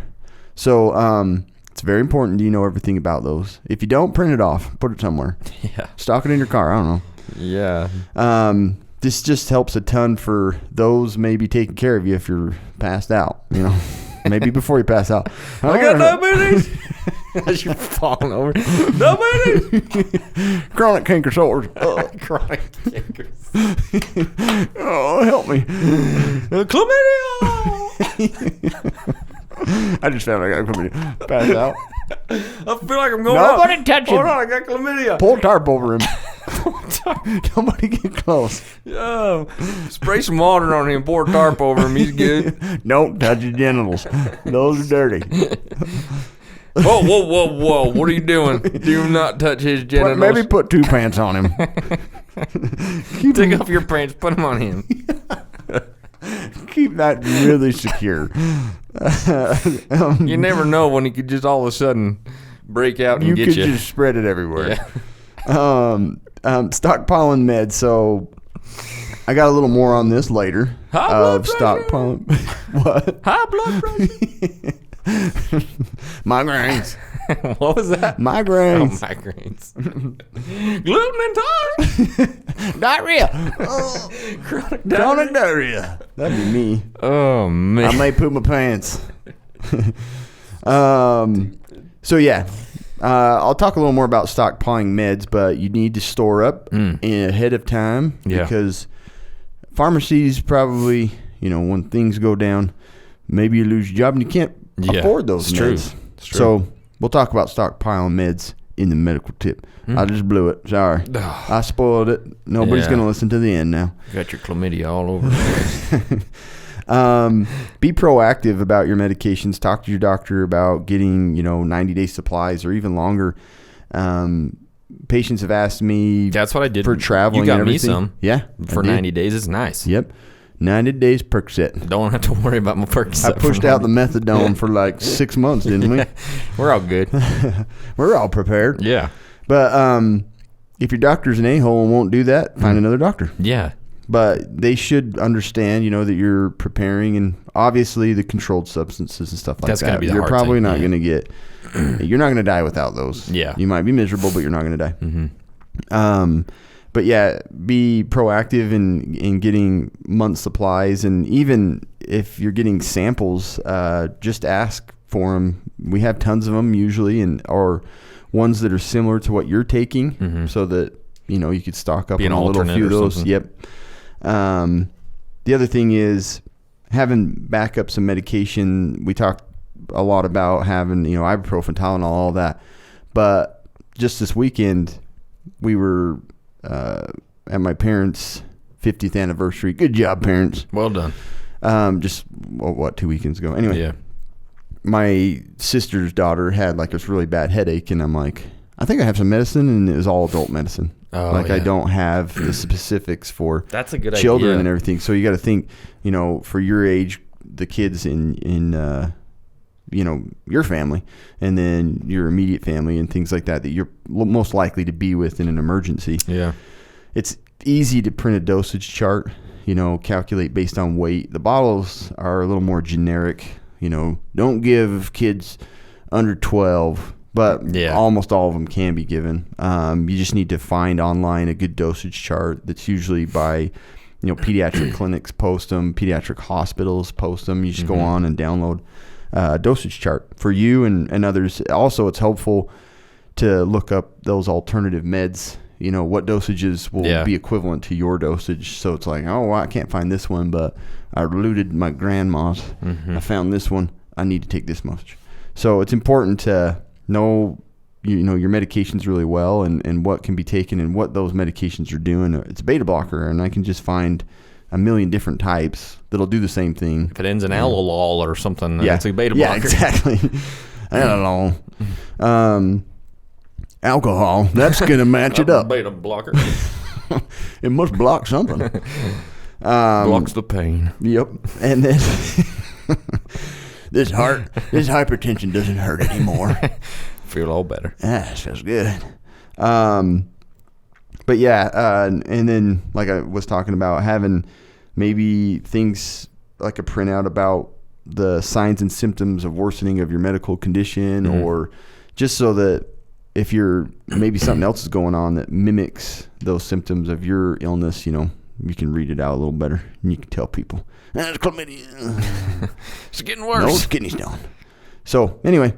So it's very important you know everything about those. If you don't, print it off. Put it somewhere. Yeah. Stock it in your car. I don't know. Yeah. This just helps a ton for those maybe taking care of you if you're passed out, maybe before you pass out. I got diabetes. As you're falling over. Diabetes. Chronic canker sores. Chronic cankers. Oh, help me. Chlamydia. I just found I got chlamydia. Pass out. I feel like I'm going Nobody out. touch him. Hold on, I got chlamydia. Pull a tarp over him. Nobody get close. Spray some water on him. Pour a tarp over him. He's good. Don't touch his genitals. Those are dirty. Whoa. What are you doing? Do not touch his genitals. Maybe put 2 pants on him. Take off your pants. Put them on him. Keep that really secure. You never know when he could just all of a sudden break out and You get could you. just spread it everywhere. Yeah. Stockpiling meds. So I got a little more on this later. High blood pressure. Stockpiling. What? High blood pressure. Migraines. What was that? Migraines. Migraines. Gluten intolerance. Diarrhea. Chronic Chronic diarrhea. That'd be me. Oh, man. I may poop my pants. So yeah, I'll talk a little more about stockpiling meds, but you need to store up ahead of time because pharmacies probably, when things go down, maybe you lose your job and you can't afford those meds. It's true. So we'll talk about stockpiling meds in the medical tip. I just blew it. Sorry. I spoiled it. Nobody's going to listen to the end now. You got your chlamydia all over the place. Be proactive about your medications. Talk to your doctor about getting, 90-day supplies or even longer. Patients have asked me. That's what I did for traveling. You got and me everything. some. Yeah, For 90 days. It's nice. Yep, 90 days Percocet. Don't have to worry about my Percocet. I pushed out the methadone for like 6 months, didn't we? We're all good. We're all prepared. Yeah. But if your doctor's an a-hole and won't do that, find another doctor. Yeah. But they should understand, that you're preparing, and obviously the controlled substances and stuff like That's that. gotta be the You're hard probably thing, not going to get. You're not going to die without those. Yeah. You might be miserable, but you're not going to die. But yeah, be proactive in getting month supplies, and even if you're getting samples, just ask for them. We have tons of them usually, or ones that are similar to what you're taking, so that you could stock up on a little few of those. Something. Yep. The other thing is having backups of medication. We talked a lot about having ibuprofen, Tylenol, all that, but just this weekend we were at my parents' 50th anniversary. Good job, parents. Well done. Just 2 weekends ago. Anyway, Yeah. my sister's daughter had like this really bad headache, and I'm like, I think I have some medicine, and it was all adult medicine. I don't have the specifics for That's a good children idea. and everything. So you got to think, for your age, the kids in your family, and then your immediate family and things like that you're most likely to be with in an emergency. Yeah. It's easy to print a dosage chart, calculate based on weight. The bottles are a little more generic, don't give kids under 12, but almost all of them can be given. You just need to find online a good dosage chart that's usually by, pediatric clinics post them, pediatric hospitals post them. You just go on and download dosage chart for you and others. Also, it's helpful to look up those alternative meds, what dosages will be equivalent to your dosage. So it's like, oh, well, I can't find this one, but I eluded my grandma's. I found this one. I need to take this much. So it's important to know, your medications really well and what can be taken and what those medications are doing. It's a beta blocker, and I can just find a million different types that'll do the same thing. If it ends in allolol or something, it's a beta blocker. Yeah, exactly. Allolol. Alcohol. That's going to match it up. Beta blocker. It must block something. Blocks the pain. Yep. And then this hypertension doesn't hurt anymore. Feel all better. It feels good. But yeah, and then like I was talking about, having maybe things like a printout about the signs and symptoms of worsening of your medical condition, or just so that if you're maybe something else is going on that mimics those symptoms of your illness, you can read it out a little better, and you can tell people, it's chlamydia. It's getting worse. No, it's kidney stone. So anyway,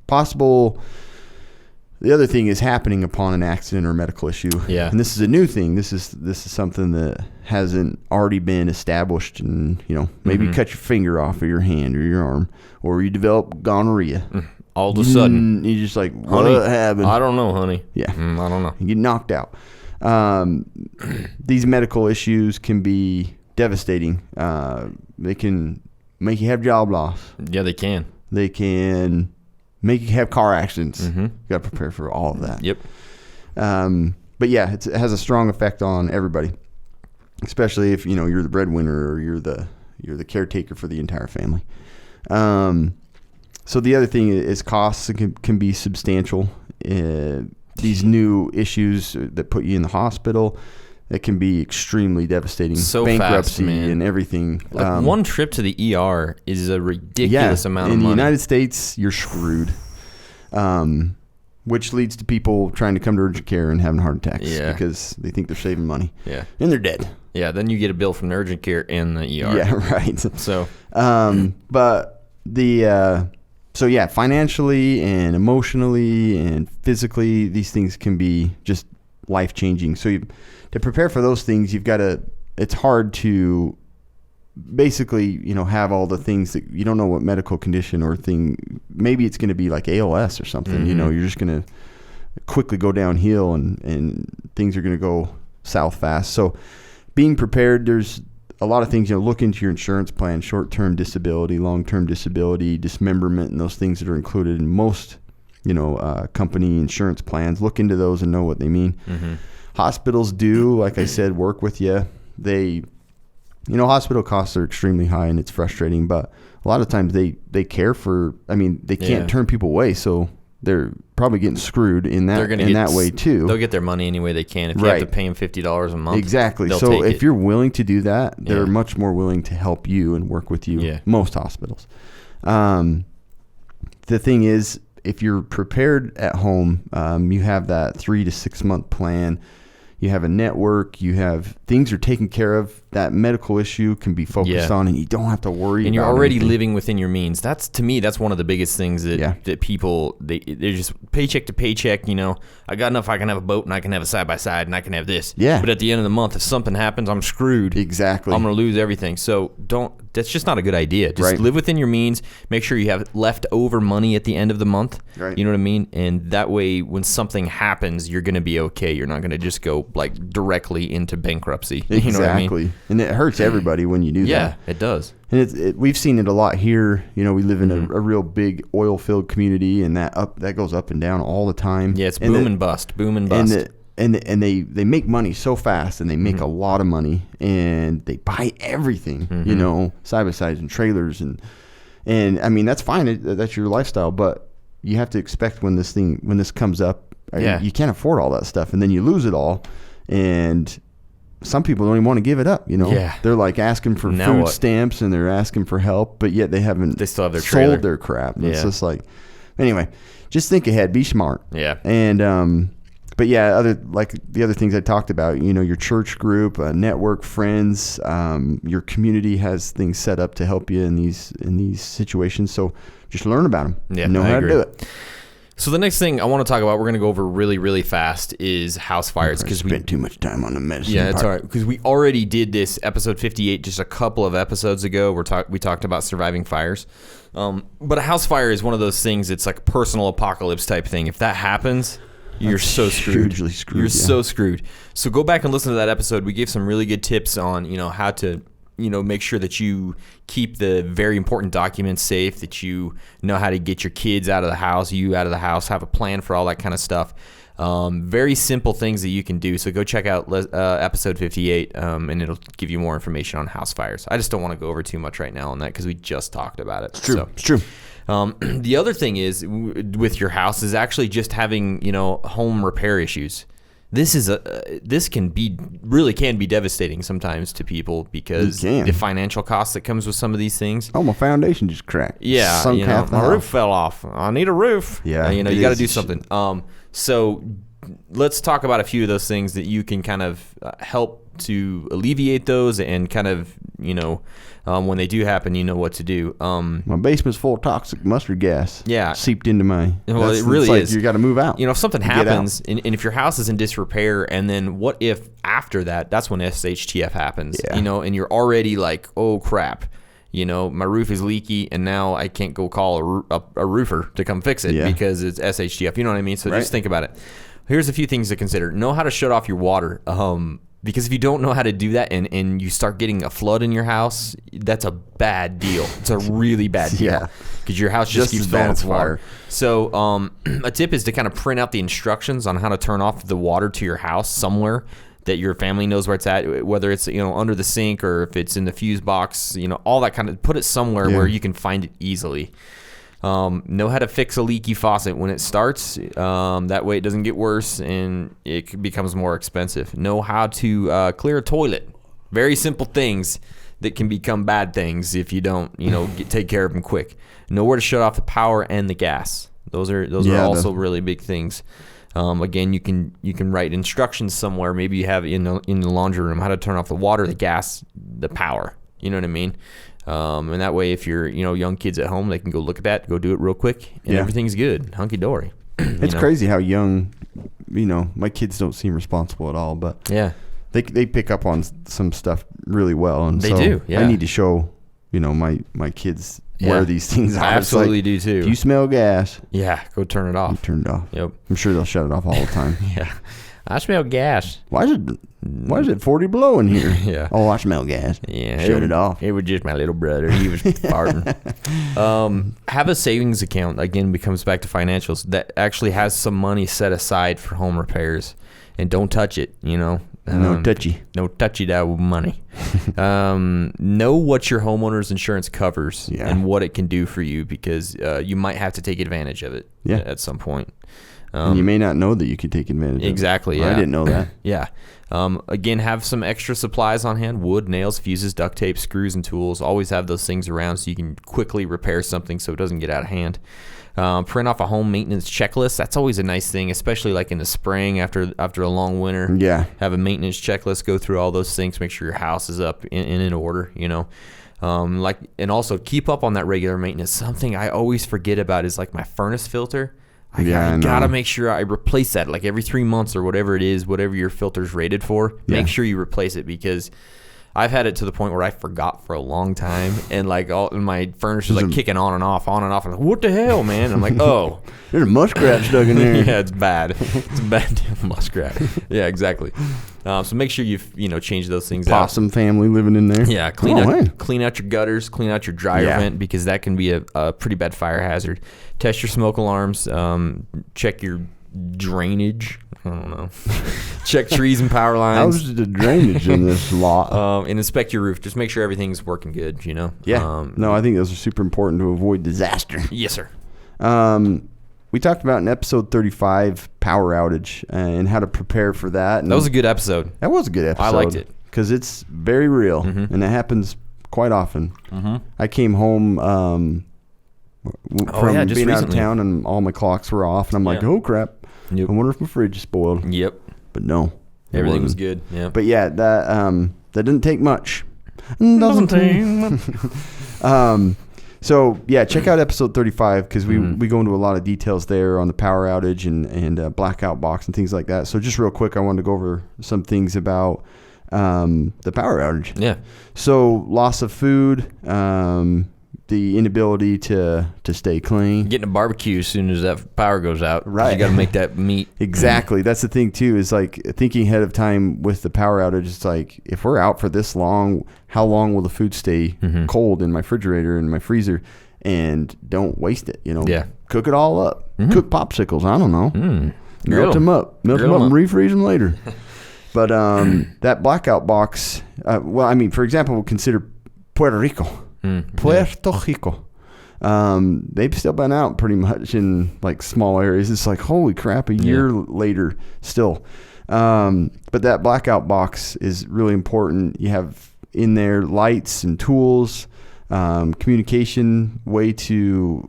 possible. The other thing is happening upon an accident or medical issue. Yeah. And this is a new thing. This is something that hasn't already been established. And, maybe you cut your finger off of your hand or your arm, or you develop gonorrhea. All of a sudden. You're just like, what Honey, happened? I don't know, honey. Yeah. I don't know. You get knocked out. These medical issues can be devastating. They can make you have job loss. Yeah, they can. They can make you have car accidents. You got to prepare for all of that. Yep. But yeah, it has a strong effect on everybody, especially if you're the breadwinner or you're the caretaker for the entire family. So the other thing is costs can be substantial. These new issues that put you in the hospital, it can be extremely devistating. So bankruptcy fast, man. and everything. Like one trip to the ER is a ridiculous amount of money. In the United States, you're screwed. Which leads to people trying to come to urgent care and having heart attacks because they think they're saving money. Yeah. And they're dead. Yeah, then you get a bill from the urgent care and the ER. Yeah, right. So, but the So yeah, financially and emotionally and physically, these things can be just life-changing. So to prepare for those things, it's hard to basically, have all the things that you don't know what medical condition or thing. Maybe it's going to be like ALS or something. You're just going to quickly go downhill and things are going to go south fast. So being prepared, there's a lot of things, look into your insurance plan, short-term disability, long-term disability, dismemberment, and those things that are included in most, company insurance plans. Look into those and know what they mean. Hospitals do, like I said, work with you. Hospital costs are extremely high and it's frustrating, but a lot of times they care for, they can't turn people away. So they're probably getting screwed in that way too. They'll get their money any way they can. If you have to pay them $50 a month. Exactly. So if you're willing to do that, they're much more willing to help you and work with you. Yeah. Most hospitals. The thing is, if you're prepared at home, you have that 3 to 6 month plan. You have a network. You have things are taken care of. That medical issue can be focused on, and you don't have to worry. And you're about already anything. living within your means. That's, to me, that's one of the biggest things that people they're just paycheck to paycheck. I got enough. I can have a boat and I can have a side by side and I can have this. Yeah. But at the end of the month, if something happens, I'm screwed. Exactly. I'm gonna lose everything. So that's just not a good idea. Just live within your means. Make sure you have leftover money at the end of the month. Right. You know what I mean? And that way, when something happens, you're gonna be okay. You're not gonna just go directly into bankruptcy. Exactly. You know what I mean? And it hurts everybody when you do that. Yeah, it does. And we've seen it a lot here. We live in a real big oil-filled community, and that goes up and down all the time. Yeah, it's boom and bust. And they make money so fast, and they make a lot of money, and they buy everything. Side by sides and trailers, and that's fine. That's your lifestyle, but you have to expect when this comes up, you can't afford all that stuff, and then you lose it all, and some people don't even want to give it up. They're like asking for food stamps and they're asking for help, but yet they still have their trailer. sold their crap. It's just like, anyway, just think ahead, be smart. Yeah. And, but yeah, the other things I talked about, your church group, network, friends, your community has things set up to help you in these situations. So just learn about them. Yeah, know how to do it. So the next thing I want to talk about, we're going to go over really, really fast, is house fires. Because we spent too much time on the medicine. Yeah, it's all right. Because we already did this, episode 58, just a couple of episodes ago. We talked about surviving fires. But a house fire is one of those things. It's like a personal apocalypse type thing. If that happens, you're so screwed. Hugely screwed. You're so screwed. So go back and listen to that episode. We gave some really good tips on how to make sure that you keep the very important documents safe, that you know how to get your kids out of the house, you out of the house, have a plan for all that kind of stuff. Very simple things that you can do. So go check out episode 58, and it'll give you more information on house fires. I just don't want to go over too much right now on that because we just talked about it. It's true. So, it's true. The other thing is with your house is actually just having home repair issues. This can be devastating sometimes to people because the financial cost that comes with some of these things. Oh, my foundation just cracked. Yeah, my roof fell off. I need a roof. Yeah, you got to do something. So let's talk about a few of those things that you can kind of help to alleviate those and kind of when they do happen, you know what to do. My basement's full of toxic mustard gas. Yeah, seeped into my. Well, it really is. You got to move out. If something happens, and if your house is in disrepair, and then what if after that's when SHTF happens? Yeah. And you're already like, oh crap. My roof is leaky, and now I can't go call a roofer to come fix it because it's SHTF. You know what I mean? So just think about it. Here's a few things to consider. Know how to shut off your water. Because if you don't know how to do that and you start getting a flood in your house, that's a bad deal. It's a really bad deal. Yeah. Because your house just keeps as bad filling as with water. fire. So a tip is to kind of print out the instructions on how to turn off the water to your house somewhere that your family knows where it's at, whether it's under the sink or if it's in the fuse box, all that kind of, put it somewhere where you can find it easily. Know how to fix a leaky faucet when it starts. That way it doesn't get worse and it becomes more expensive. Know how to clear a toilet. Very simple things that can become bad things if you don't, take care of them quick. Know where to shut off the power and the gas. Those are also really big things. Again, you can write instructions somewhere. Maybe you have in the laundry room how to turn off the water, the gas, the power. You know what I mean? And that way, if you're, young kids at home, they can go look at that, go do it real quick, and everything's good, hunky dory. It's crazy how young, my kids don't seem responsible at all, but yeah, they pick up on some stuff really well, and they do. Yeah, I need to show my kids where these things are. I absolutely do too. If you smell gas, go turn it off. you turn it off. Yep. I'm sure they'll shut it off all the time. Yeah, I smell gas. Why is it 40 below in here? Yeah. Oh, I smell gas. Yeah, Shut it off. It was just my little brother. He was farting. Have a savings account. Again, becomes back to financials that actually has some money set aside for home repairs, and don't touch it. No touchy. No touchy that money. Know what your homeowner's insurance covers and what it can do for you, because you might have to take advantage of it at some point. And you may not know that you could take advantage of it. Exactly, yeah. I didn't know that. Yeah. Again, have some extra supplies on hand: wood, nails, fuses, duct tape, screws, and tools. Always have those things around so you can quickly repair something so it doesn't get out of hand. Print off a home maintenance checklist. That's always a nice thing, especially like in the spring after a long winter. Yeah. Have a maintenance checklist. Go through all those things. Make sure your house is up in order. And also keep up on that regular maintenance. Something I always forget about is like my furnace filter. I gotta make sure I replace that like every 3 months or whatever it is, whatever your filter's rated for. Make sure you replace it, because I've had it to the point where I forgot for a long time, and like my furnace is like kicking on and off. I'm like, what the hell, man? I'm like, oh, there's a muskrat stuck in there. Yeah, it's bad. It's a bad damn muskrat. Yeah, exactly. So make sure you've change those things out. Possum family living in there. Yeah, clean out your gutters, clean out your dryer vent, because that can be a pretty bad fire hazard. Test your smoke alarms. Check your drainage. I don't know. Check trees and power lines. How's the drainage in this lot? And inspect your roof. Just make sure everything's working good. Yeah. No, I think those are super important to avoid disaster. Yes, sir. We talked about in episode 35 power outage and how to prepare for that. And that was a good episode. That was a good episode. I liked it because it's very real, and it happens quite often. I came home from being out of town, and all my clocks were off, and I'm like, oh crap. Yep. I wonder if my fridge is spoiled. Yep. But no. Everything was good. Yeah. But yeah, that didn't take much. Doesn't take much. So yeah, check out episode 35, because we go into a lot of details there on the power outage and blackout box and things like that. So just real quick, I wanted to go over some things about the power outage. Yeah. So loss of food, the inability to stay clean. Getting a barbecue as soon as that power goes out. Right. You got to make that meat. Exactly. That's the thing too, is like thinking ahead of time with the power outage. It's like, if we're out for this long, how long will the food stay cold in my refrigerator and my freezer? And don't waste it, Yeah. Cook it all up. Cook popsicles. I don't know. Melt them up and refreeze them later. But that blackout box, for example, we'll consider Puerto Rico. Puerto Rico. They've still been out pretty much in like small areas. It's like, holy crap, a year later still. But that blackout box is really important. You have in there lights and tools, communication, way to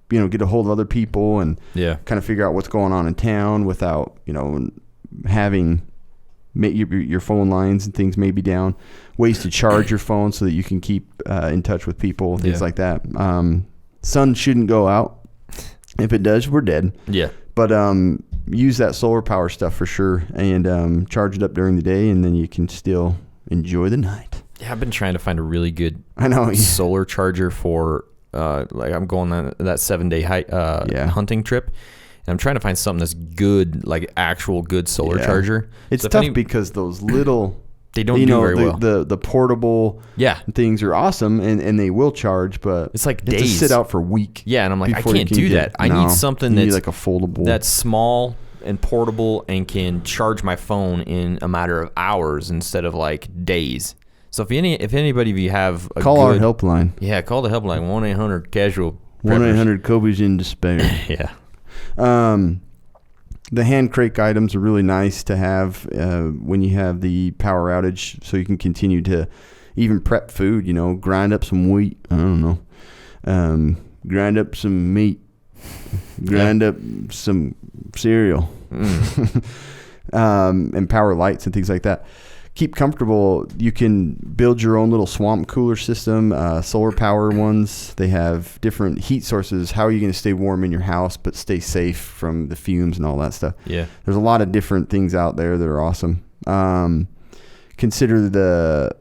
get a hold of other people and kind of figure out what's going on in town without having your phone lines and things may be down. Ways to charge your phone so that you can keep in touch with people, things like that. Sun shouldn't go out. If it does, we're dead. Yeah. But use that solar power stuff for sure, and charge it up during the day, and then you can still enjoy the night. Yeah, I've been trying to find a really good solar charger for I'm going on that 7-day hunting trip. And I'm trying to find something that's good, like actual good solar charger. It's tough because those little they don't do very well. The portable things are awesome, and they will charge, but it's like days. Just sit out for a week. Yeah, and I'm like, I can't do that. I need something that's like a foldable, that's small and portable and can charge my phone in a matter of hours instead of like days. So if anybody of you have call our helpline. Yeah, call the helpline 1-800-CASUAL. 1-800 Kobe's in despair. Yeah. The hand crate items are really nice to have when you have the power outage, so you can continue to even prep food, grind up some wheat. I don't know. Grind up some meat. Grind up some cereal. And power lights and things like that. keep comfortable, you can build your own little swamp cooler system, solar power ones. They have different heat sources. How are you going to stay warm in your house but stay safe from the fumes and all that stuff? Yeah. There's a lot of different things out there that are awesome. Consider the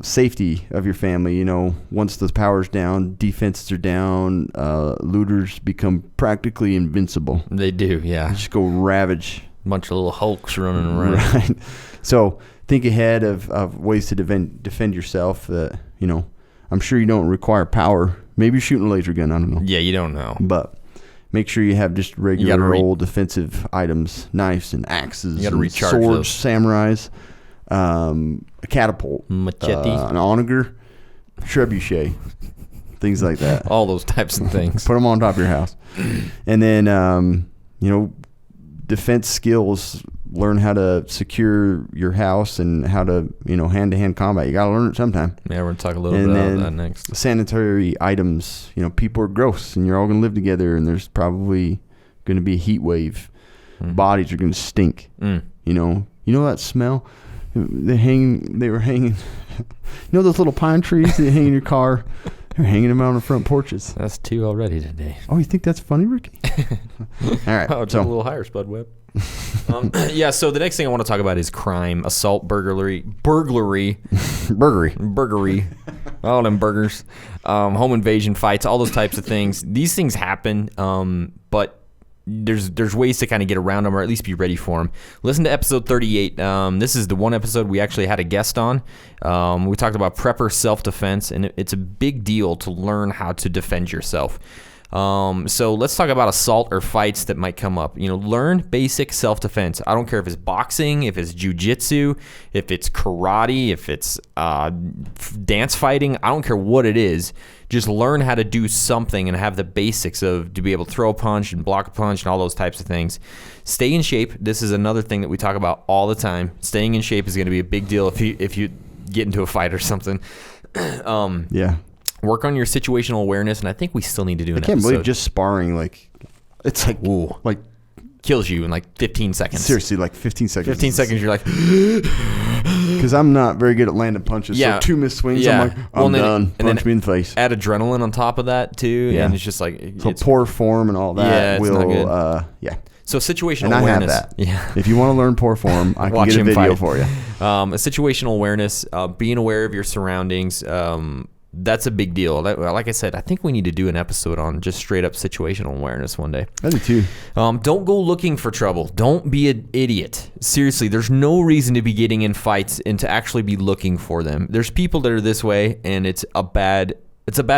safety of your family. You know, once the power's down, defenses are down, looters become practically invincible. They do, yeah. Just go ravage. Bunch of little hulks running around. Right. So think ahead of ways to defend yourself that, you know, I'm sure you don't require power. Maybe you're shooting a laser gun. I don't know. Yeah, you don't know. But make sure you have just regular old defensive items, knives and axes, you gotta and recharge swords, those. samurais, a catapult, Machete. an onager, trebuchet, things like that. All those types of things. Put them on top of your house. And then, you know, defense skills, learn how to secure your house and how to, you know, hand-to-hand combat. You got to learn it sometime. Yeah, we're going to talk a little bit about that next. Sanitary items, you know, people are gross and you're all going to live together and there's probably going to be a heat wave. Bodies are going to stink. You know that smell? They were hanging, you know those little pine trees that hang in your car? They're hanging them out on the front porches. That's 2 already today. Oh, you think that's funny, Ricky? All right. Oh, it's a little higher, Spud Webb. Yeah, so the next thing I want to talk about is crime, assault, burglary, burglary. all them burgers, home invasion fights, all those types of things. These things happen, but there's ways to kind of get around them or at least be ready for them. Listen to episode 38. This is the one episode we actually had a guest on. We talked about prepper self-defense, and it's a big deal to learn how to defend yourself. So let's talk about assault or fights that might come up. You know, learn basic self-defense. I don't care if it's boxing, if it's jujitsu, if it's karate, if it's dance fighting. I don't care what it is. Just learn how to do something and have the basics of to be able to throw a punch and block a punch and all those types of things. Stay in shape. This is another thing that we talk about all the time. Staying in shape is going to be a big deal if you get into a fight or something. Yeah. Work on your situational awareness, and I think we still need to do an episode. I can't believe just sparring, like, it's like, Ooh. like kills you in like 15 seconds. seriously, like 15 seconds. 15 seconds, you're like, Because I'm not very good at landing punches. Yeah. So 2 missed swings, Yeah. I'm like, Well, I'm and then- done. and Punch then me in the face. add adrenaline on top of that too, Yeah. and it's just like So it's, poor form and all that Yeah, it's not good. will, yeah. so situational And I have awareness. that. Yeah. If you want to learn poor form, I can Watch get a him video fight. for you. A situational awareness, being aware of your surroundings. That's a big deal. Like I said, I think we need to do an episode on just straight up situational awareness one day. I do too. Don't go looking for trouble. Don't be an idiot. Seriously, there's no reason to be getting in fights and to actually be looking for them. There's people that are this way, and it's a bad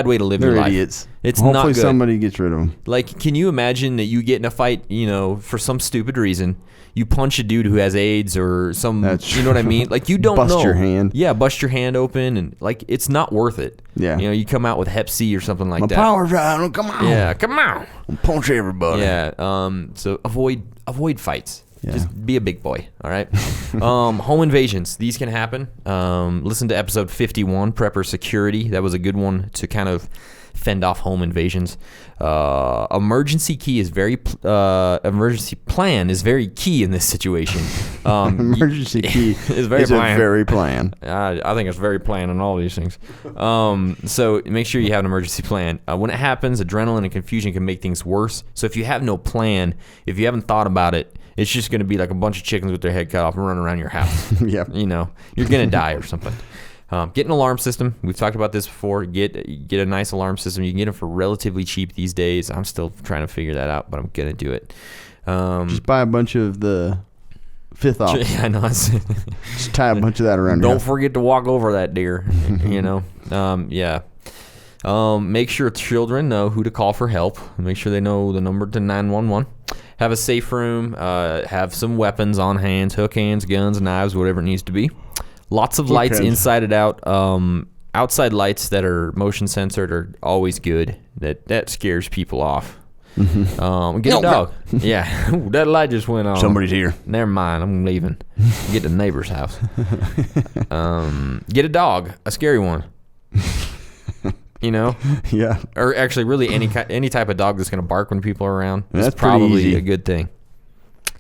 way to live They're your life. idiots. It's Hopefully not good. somebody gets rid of them. Like, can you imagine that you get in a fight, you know, for some stupid reason, you punch a dude who has AIDS or some, That's you know what I mean? Like, you don't Bust know. your hand. Yeah, bust your hand open, and like, it's not worth it. Yeah. You know, you come out with Hep C or something like My that. power's out. Come on. Yeah, come on. I'll punch everybody. Yeah. So avoid fights. Yeah. Just be a big boy. All right. Home invasions. These can happen. Listen to episode 51, Prepper Security. That was a good one to kind of fend off home invasions. Emergency plan is very key in this situation. Emergency key is very a planned. very plan. I think it's very planned on all these things. So make sure you have an emergency plan. When it happens, adrenaline and confusion can make things worse. So if you have no plan, if you haven't thought about it, it's just going to be like a bunch of chickens with their head cut off and running around your house. Yep. You know, you're going to die or something. Get an alarm system. We've talked about this before. Get a nice alarm system. You can get them for relatively cheap these days. I'm still trying to figure that out, but I'm going to do it. Just buy a bunch of the fifth off. Yeah, I know. Just tie a bunch of that around your Don't house. forget to walk over that deer. You know, yeah. Make sure children know who to call for help. Make sure they know the number to 911. Have a safe room. Have some weapons on hand, hook hands, guns, knives, whatever it needs to be. Lots of lights hands. inside and out. Outside lights that are motion censored are always good. That scares people off. Get a dog. Yeah. Ooh, that light just went on. Somebody's here. Never mind. I'm leaving. Get to the neighbor's house. Get a dog. A scary one. You know? Yeah. Or actually, really, any type of dog that's going to bark when people are around. That's is pretty probably easy. a good thing.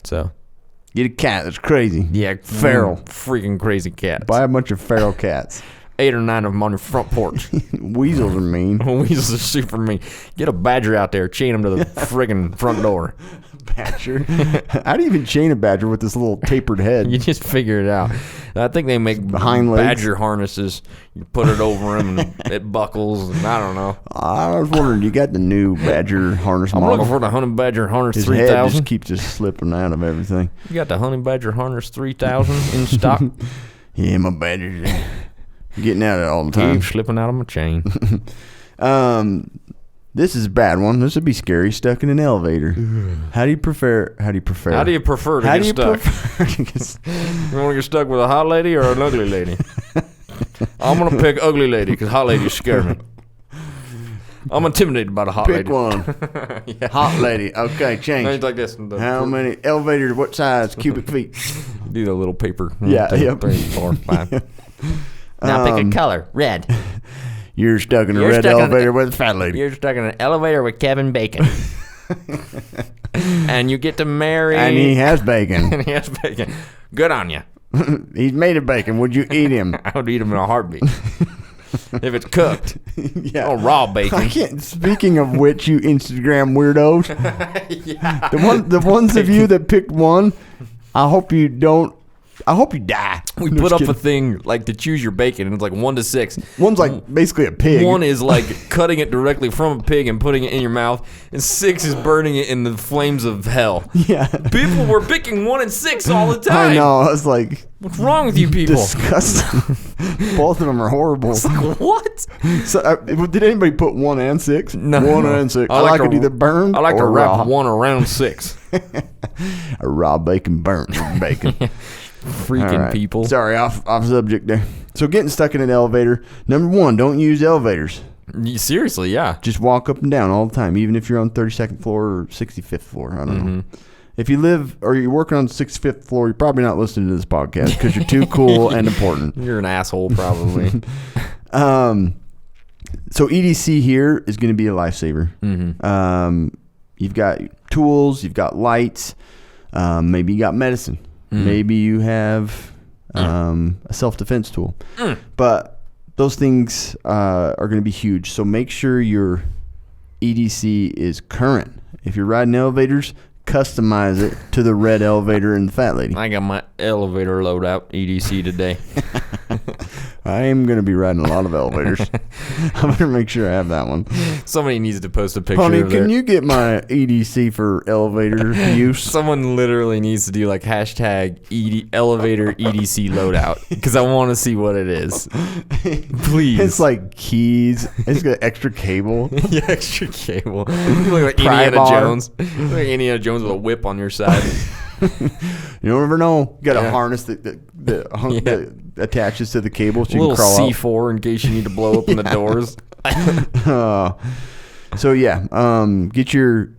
So, Get a cat that's crazy. Yeah, Feral. freaking crazy cats. Buy a bunch of feral cats. 8 or 9 of them on your front porch. Weasels are mean. Weasels are super mean. Get a badger out there, chain him to the friggin' front door. Badger? How do you even chain a badger with this little tapered head? You just figure it out. I think they make Hind legs. badger harnesses. You put it over him and it buckles. And I don't know. I was wondering, you got the new badger harness I'm model? looking for the Honey Badger Harness His head 3000. just keeps just slipping out of everything. You got the Honey Badger Harness 3000 in stock? Yeah, my badger's getting out of it all the time. Keep slipping out of my chain. This is a bad one. This would be scary. Stuck in an elevator. How do you prefer? How do you prefer to get stuck? You want to get stuck with a hot lady or an ugly lady? I'm going to pick ugly lady because hot ladies scare me. I'm intimidated by the hot lady. Pick one. Yeah. Hot lady. Okay, change. It's like this. How many elevators? What size? Cubic feet? Do the little paper. Yeah, 1, 2, yep. 3, 4, 5. Now pick a color. Red. You're stuck in a You're red stuck in elevator with a fat lady. You're stuck in an elevator with Kevin Bacon. And you get to marry. And he has bacon. And he has bacon. Good on you. He's made of bacon. Would you eat him? I would eat him in a heartbeat. If it's cooked. Yeah. Oh, raw bacon. I can't. Speaking of which, you Instagram weirdos, Yeah. the ones of you that picked one, I hope you don't. I hope you die. We No, put just up a kidding. thing like to choose your bacon, and it's like 1 to 6. One's like basically a pig. One is like cutting it directly from a pig and putting it in your mouth, and 6 is burning it in the flames of hell. Yeah. People were picking 1 and 6 all the time. I know. I was like, What's wrong with you people? disgusting. Both of them are horrible. What? So, did anybody put 1 and 6? No. 1 and 6. I like it either burned I like to or wrap raw. 1 around 6. A raw bacon burnt bacon. Freaking All right. people. Sorry, off subject there. So getting stuck in an elevator. Number 1, don't use elevators. Seriously, yeah. Just walk up and down all the time, even if you're on 32nd floor or 65th floor. I don't know. If you live or you're working on the 65th floor, you're probably not listening to this podcast because you're too cool and important. You're an asshole, probably. So EDC here is going to be a lifesaver. You've got tools, you've got lights, maybe you got medicine, maybe you have a self-defense tool. But those things are going to be huge. So make sure your EDC is current. If you're riding elevators, customize it to the red elevator and the fat lady. I got my elevator loadout EDC today. I am going to be riding a lot of elevators. I'm going to make sure I have that one. Somebody needs to post a picture Honey, of can their... you get my EDC for elevator use? Someone literally needs to do like hashtag elevator EDC loadout because I want to see what it is. Please. It's like keys. It's got extra cable. Yeah, extra cable. You look like Pry Indiana bar. Jones. You look like Indiana Jones with a whip on your side. You don't ever know. You got a Yeah. harness that attaches to the cable so A you little can crawl out. C4 in case you need to blow open the doors. So yeah, get your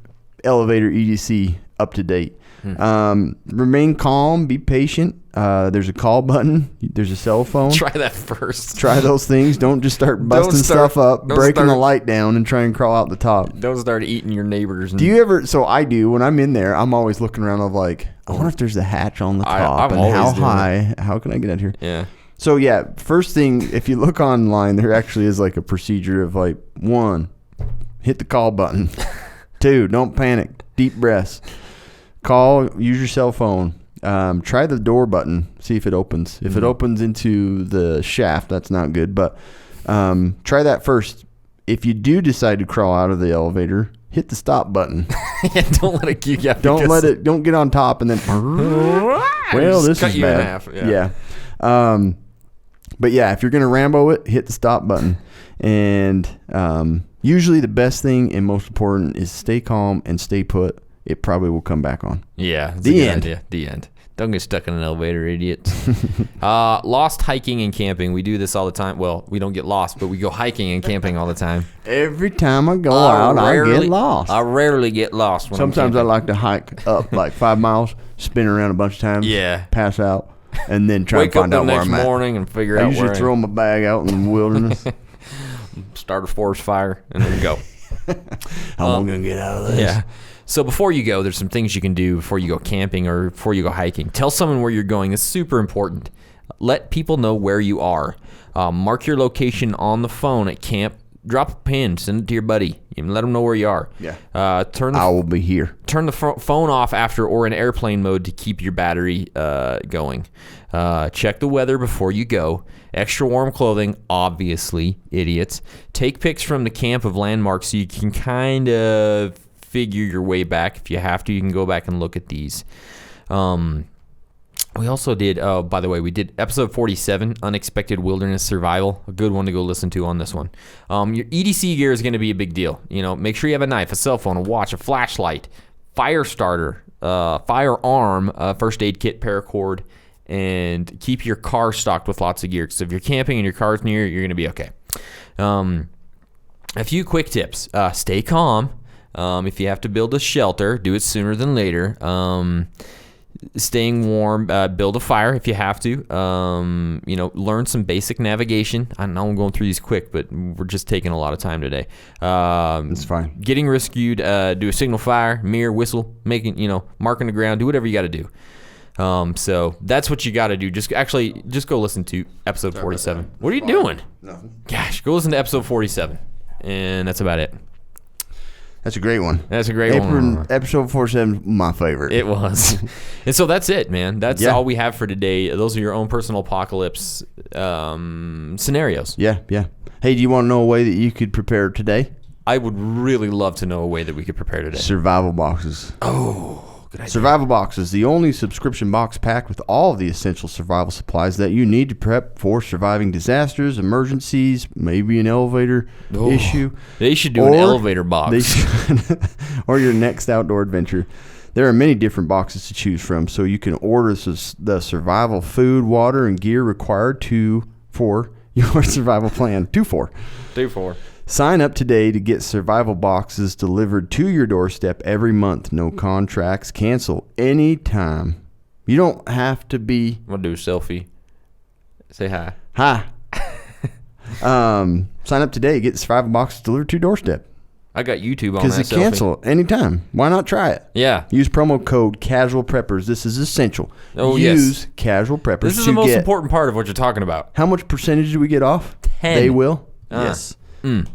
elevator EDC up to date. Remain calm. Be patient. There's a call button. There's a cell phone. Try that first. Try those things. Don't just start busting stuff up, breaking the light down, and try and crawl out the top. Don't start eating your neighbors. Do you ever? So I do. When I'm in there, I'm always looking around. Of like, I wonder if there's a hatch on the top, I'm and how always doing high? How can I get out here? Yeah. So yeah, first thing, if you look online, there actually is like a procedure of like 1, hit the call button. 2, don't panic. Deep breaths. Call. Use your cell phone. Try the door button. See if it opens. If it opens into the shaft, that's not good. But try that first. If you do decide to crawl out of the elevator, hit the stop button. Yeah, don't let it keep you. Don't let it. Don't get on top and then. Well, this cut is you in bad. half. Yeah. But yeah, if you're gonna Rambo it, hit the stop button. And usually the best thing and most important is stay calm and stay put. It probably will come back on. Yeah. It's The a good end. idea. The end. Don't get stuck in an elevator, idiots. Lost hiking and camping. We do this all the time. Well, we don't get lost, but we go hiking and camping all the time. Every time I go out, I get lost. I rarely get lost. When Sometimes I'm I like to hike up like 5 miles, spin around a bunch of times, Yeah. pass out, and then try wake to find up out the where next I'm at. morning and figure I out usually where throw my bag out in the wilderness. start a forest fire and then go. How am I going to get out of this? Yeah. So before you go, there's some things you can do before you go camping or before you go hiking. Tell someone where you're going. It's super important. Let people know where you are. Mark your location on the phone at camp. Drop a pin. Send it to your buddy. And let them know where you are. Yeah. I will be here. Turn the phone off after or in airplane mode to keep your battery going. Check the weather before you go. Extra warm clothing, obviously, idiots. Take pics from the camp of landmarks so you can kind of figure your way back. If you have to, you can go back and look at these. We also did, by the way, we did episode 47, Unexpected Wilderness Survival. A good one to go listen to on this one. Your EDC gear is going to be a big deal. Make sure you have a knife, a cell phone, a watch, a flashlight, fire starter, firearm, first aid kit, paracord, and keep your car stocked with lots of gear. Because if you're camping and your car's near, you're going to be okay. A few quick tips. Stay calm. If you have to build a shelter, do it sooner than later. Staying warm, build a fire if you have to. Learn some basic navigation. I know I'm going through these quick, but we're just taking a lot of time today. It's fine. Getting rescued, do a signal fire, mirror, whistle, marking the ground, do whatever you got to do. So that's what you got to do. Just go listen to episode 47. What are you doing? Nothing. Gosh, go listen to episode 47, and that's about it. That's a great one. That's a great one. Episode 47, my favorite. It was. And so that's it, man. That's all we have for today. Those are your own personal apocalypse scenarios. Yeah. Hey, do you want to know a way that you could prepare today? I would really love to know a way that we could prepare today. Survival boxes. Oh, good idea. Survival boxes, the only subscription box packed with all of the essential survival supplies that you need to prep for surviving disasters, emergencies, maybe an elevator issue. They should do an elevator box. Or your next outdoor adventure. There are many different boxes to choose from, so you can order the survival food, water, and gear required for your survival plan. 2-4. Sign up today to get survival boxes delivered to your doorstep every month. No contracts. Cancel anytime. You don't have to be... I'm going to do a selfie. Say hi. Hi. Sign up today. Get survival boxes delivered to your doorstep. I got YouTube on that Because you cancel anytime. Why not try it? Yeah. Use promo code Casual Preppers. This is essential. Oh, Use Casual Preppers. This is the most important part of what you're talking about. How much percentage do we get off? 10. They will. Yes.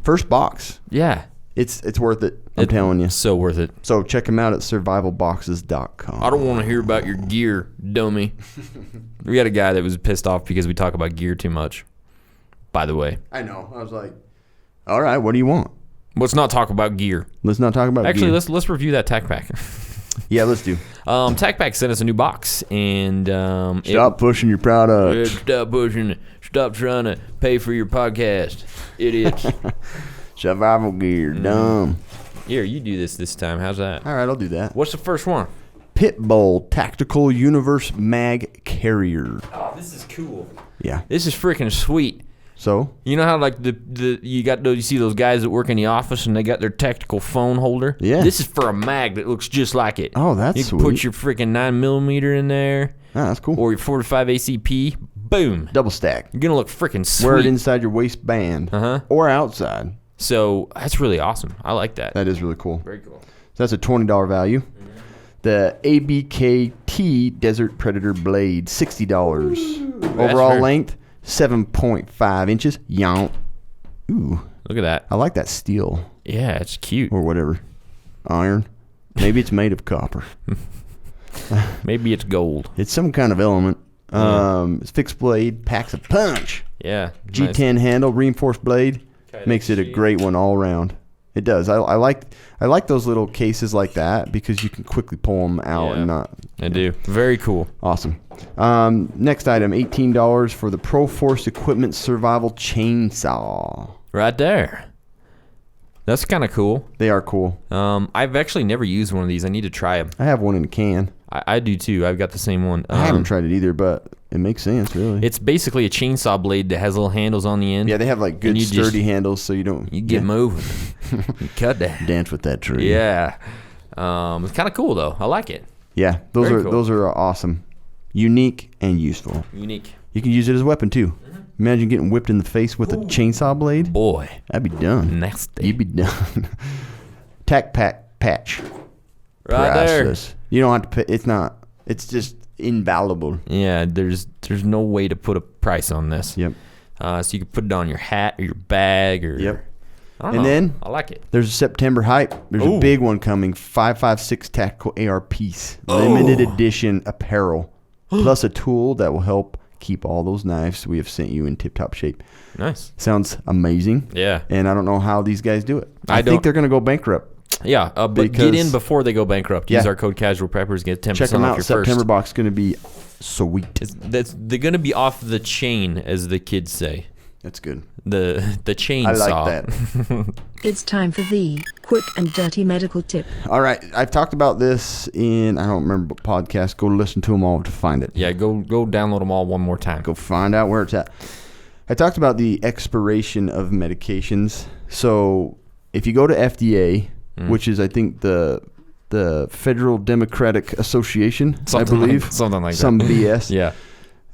First box. Yeah. It's worth it. I'm telling you. So worth it. So check them out at survivalboxes.com. I don't want to hear about your gear, dummy. We got a guy that was pissed off because we talk about gear too much. By the way. I know. I was like, all right, what do you want? Let's not talk about gear. Let's not talk about gear. Let's review that Tac Pack. Yeah, let's do. Tac Pack sent us a new box, and stop pushing your products. Stop pushing it. Stop trying to pay for your podcast, idiots. Survival gear, dumb. Here, you do this time. How's that? All right, I'll do that. What's the first one? Pitbull Tactical Universe Mag Carrier. Oh, this is cool. Yeah. This is freaking sweet. So? You know how like you see those guys that work in the office and they got their tactical phone holder? Yeah. This is for a mag that looks just like it. Oh, that's sweet. sweet. You can put your freaking 9mm in there. Oh, that's cool. Or your 45 ACP. Boom. Double stack. You're going to look freaking sweet. Wear it inside your waistband. Uh-huh. Or outside. So that's really awesome. I like that. That is really cool. Very cool. So that's a $20 value. Mm-hmm. The ABKT Desert Predator Blade, $60. Overall length, 7.5 inches. Yonk. Ooh. Look at that. I like that steel. Yeah, it's cute. Or whatever. Iron. Maybe it's made of copper. Maybe it's gold. It's some kind of element. It's fixed blade, packs a punch. Yeah. G10 nice. handle, reinforced blade. Makes it a great one all around. It does. I like those little cases like that because you can quickly pull them out and not. I do. Very cool. Awesome. Next item, $18 for the ProForce Equipment Survival Chainsaw. Right there. That's kind of cool. They are cool. I've actually never used one of these. I need to try them. I have one in a can. I do too. I've got the same one. I haven't tried it either, but it makes sense, really. It's basically a chainsaw blade that has little handles on the end. Yeah, they have like good sturdy handles, so you don't. You get moving. You cut that. Dance with that tree. Yeah. It's kind of cool though. I like it. Yeah, those are awesome, unique and useful. Unique. You can use it as a weapon too. Imagine getting whipped in the face with a chainsaw blade. Boy, That'd be done. nasty. You'd be done. Tac pack patch. Right there. Priceless. You don't have to pay. It's not. It's just invaluable. Yeah, there's no way to put a price on this. Yep. So you can put it on your hat or your bag or. Yep. I don't And know. then I like it. there's a September hype. There's Ooh. a big one coming. 5.56 tactical AR piece. Limited edition apparel. Plus a tool that will help keep all those knives we have sent you in tip-top shape. Nice. Sounds amazing. Yeah. And I don't know how these guys do it. I I don't- think they're going to go bankrupt. Yeah, but Because- get in before they go bankrupt. Use Yeah. our code Casual Preppers. Get 10% Check them off out. your September first. box going to be sweet. They're going to be off the chain, as the kids say. That's good. The chainsaw. I like that. It's time for the quick and dirty medical tip. All right. I've talked about this in, I don't remember what podcast. Go listen to them all to find it. Yeah, go download them all one more time. Go find out where it's at. I talked about the expiration of medications. So if you go to FDA, which is, I think, the Federal Democratic Association, Something I like- believe. something like that. Some BS. Yeah.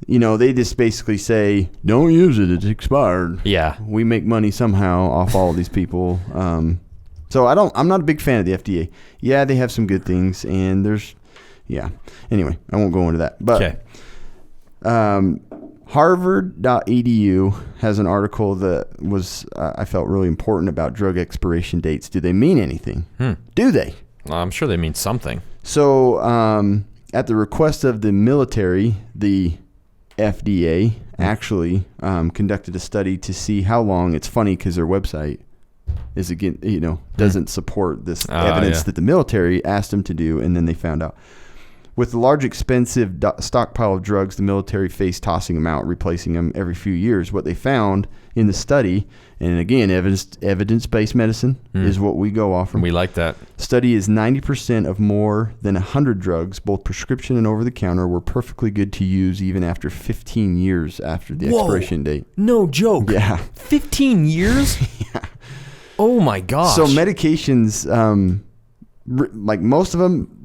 You know, they just basically say, don't use it. It's expired. Yeah. We make money somehow off all of these people. So I'm not a big fan of the FDA. Yeah, they have some good things, and anyway, I won't go into that. But Okay. Harvard.edu has an article that was I felt really important about drug expiration dates. Do they mean anything? Do they? Well, I'm sure they mean something. So at the request of the military, the FDA actually conducted a study to see how long. It's funny because their website is doesn't support this evidence yeah. that the military asked them to do, and then they found out. With the large, expensive stockpile of drugs, the military faced tossing them out, replacing them every few years. What they found in the study, and again, evidence-based medicine is what we go off from. We like that. Study is 90% of more than 100 drugs, both prescription and over-the-counter, were perfectly good to use even after 15 years after the expiration date. No joke. Yeah. 15 years? Yeah. Oh, my gosh. So medications, like most of them,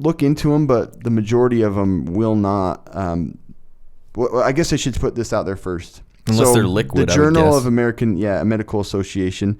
look into them, but the majority of them will not. Well, I guess I should put this out there first. Unless they're liquid, The I would Journal guess. of American Medical Association,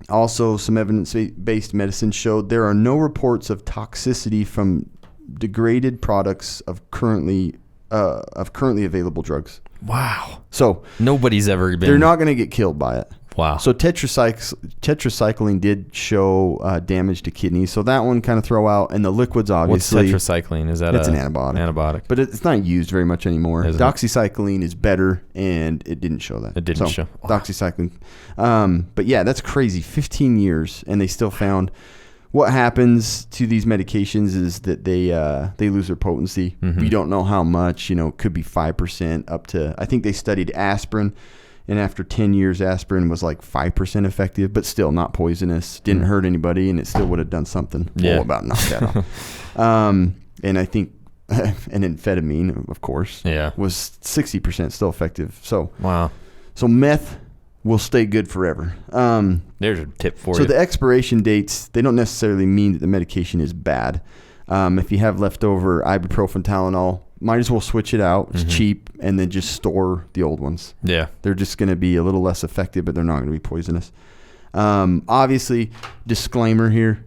also some evidence-based medicine showed there are no reports of toxicity from degraded products of currently available drugs. Wow. So Nobody's ever been. they're not going to get killed by it. Wow. So tetracycline did show damage to kidneys, so that one kind of throw out. And the liquids, What's obviously, tetracycline? Is that it's an antibiotic. Antibiotic. But it's not used very much anymore. Isn't it? Doxycycline is better, and it didn't show that. It didn't show. Wow. Doxycycline. But yeah, that's crazy. 15 years, and they still found. What happens to these medications is that they lose their potency. Mm-hmm. We don't know how much. Could be 5% up to. I think they studied aspirin. And after 10 years, aspirin was like 5% effective, but still not poisonous. Didn't hurt anybody, and it still would have done something. Yeah. Well, about knocked that off. And I think an amphetamine, of course, was 60% still effective. So Wow. So meth will stay good forever. There's a tip for So you. the expiration dates, they don't necessarily mean that the medication is bad. If you have leftover ibuprofen, Tylenol, might as well switch it out. It's cheap, and then just store the old ones. Yeah. They're just going to be a little less effective, but they're not going to be poisonous. Obviously, disclaimer here,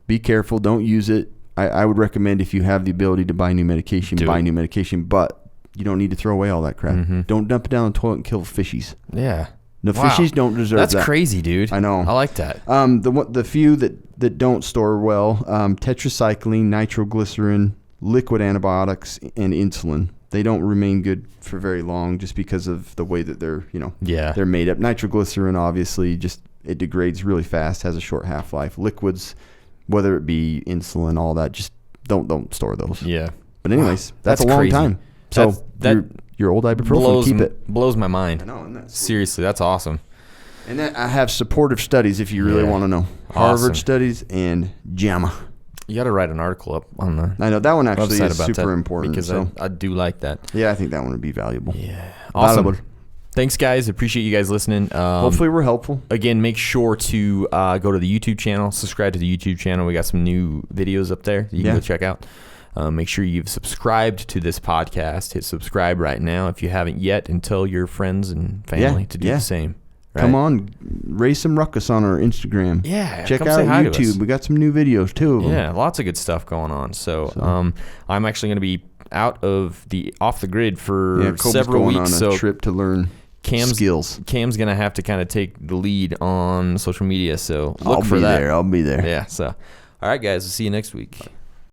be careful. Don't use it. I would recommend if you have the ability to buy new medication, buy new medication, but you don't need to throw away all that crap. Don't dump it down the toilet and kill fishies. Yeah. The Wow. fishies don't deserve that. That's crazy, dude. I know. I like that. The few that don't store well, tetracycline, nitroglycerin, liquid antibiotics, and insulin. They don't remain good for very long just because of the way that they're they're made up. Nitroglycerin, obviously, just it degrades really fast, has a short half-life. Liquids, whether it be insulin, all that, just don't store those. Yeah. But anyways, Wow. that's a That's long crazy. time. So That your old ibuprofen, keep it. blows my mind. I know, isn't that sweet? Seriously, that's awesome. And then I have supportive studies if you really Yeah. want to know. Awesome. Harvard studies and JAMA. You got to write an article up on the I know that one actually website is about super that important. because So I do like that. yeah, I think that one would be valuable. Yeah. Awesome. Valuable. Thanks, guys. Appreciate you guys listening. Hopefully we're helpful. Again, make sure to go to the YouTube channel, subscribe to the YouTube channel. We got some new videos up there that you can Yeah. go check out. Make sure you've subscribed to this podcast. Hit subscribe right now if you haven't yet, and tell your friends and family to do the same. Right? Come on, raise some ruckus on our Instagram. Yeah, check come out say hi to us. YouTube. We got some new videos, two of them. Yeah, lots of good stuff going on. So I'm actually going to be off the grid for Kobe's several going weeks. on a So trip to learn skills. Cam's going to have to kind of take the lead on social media. So look I'll for be that. there. I'll be there. Yeah. So, all right, guys. We'll see you next week.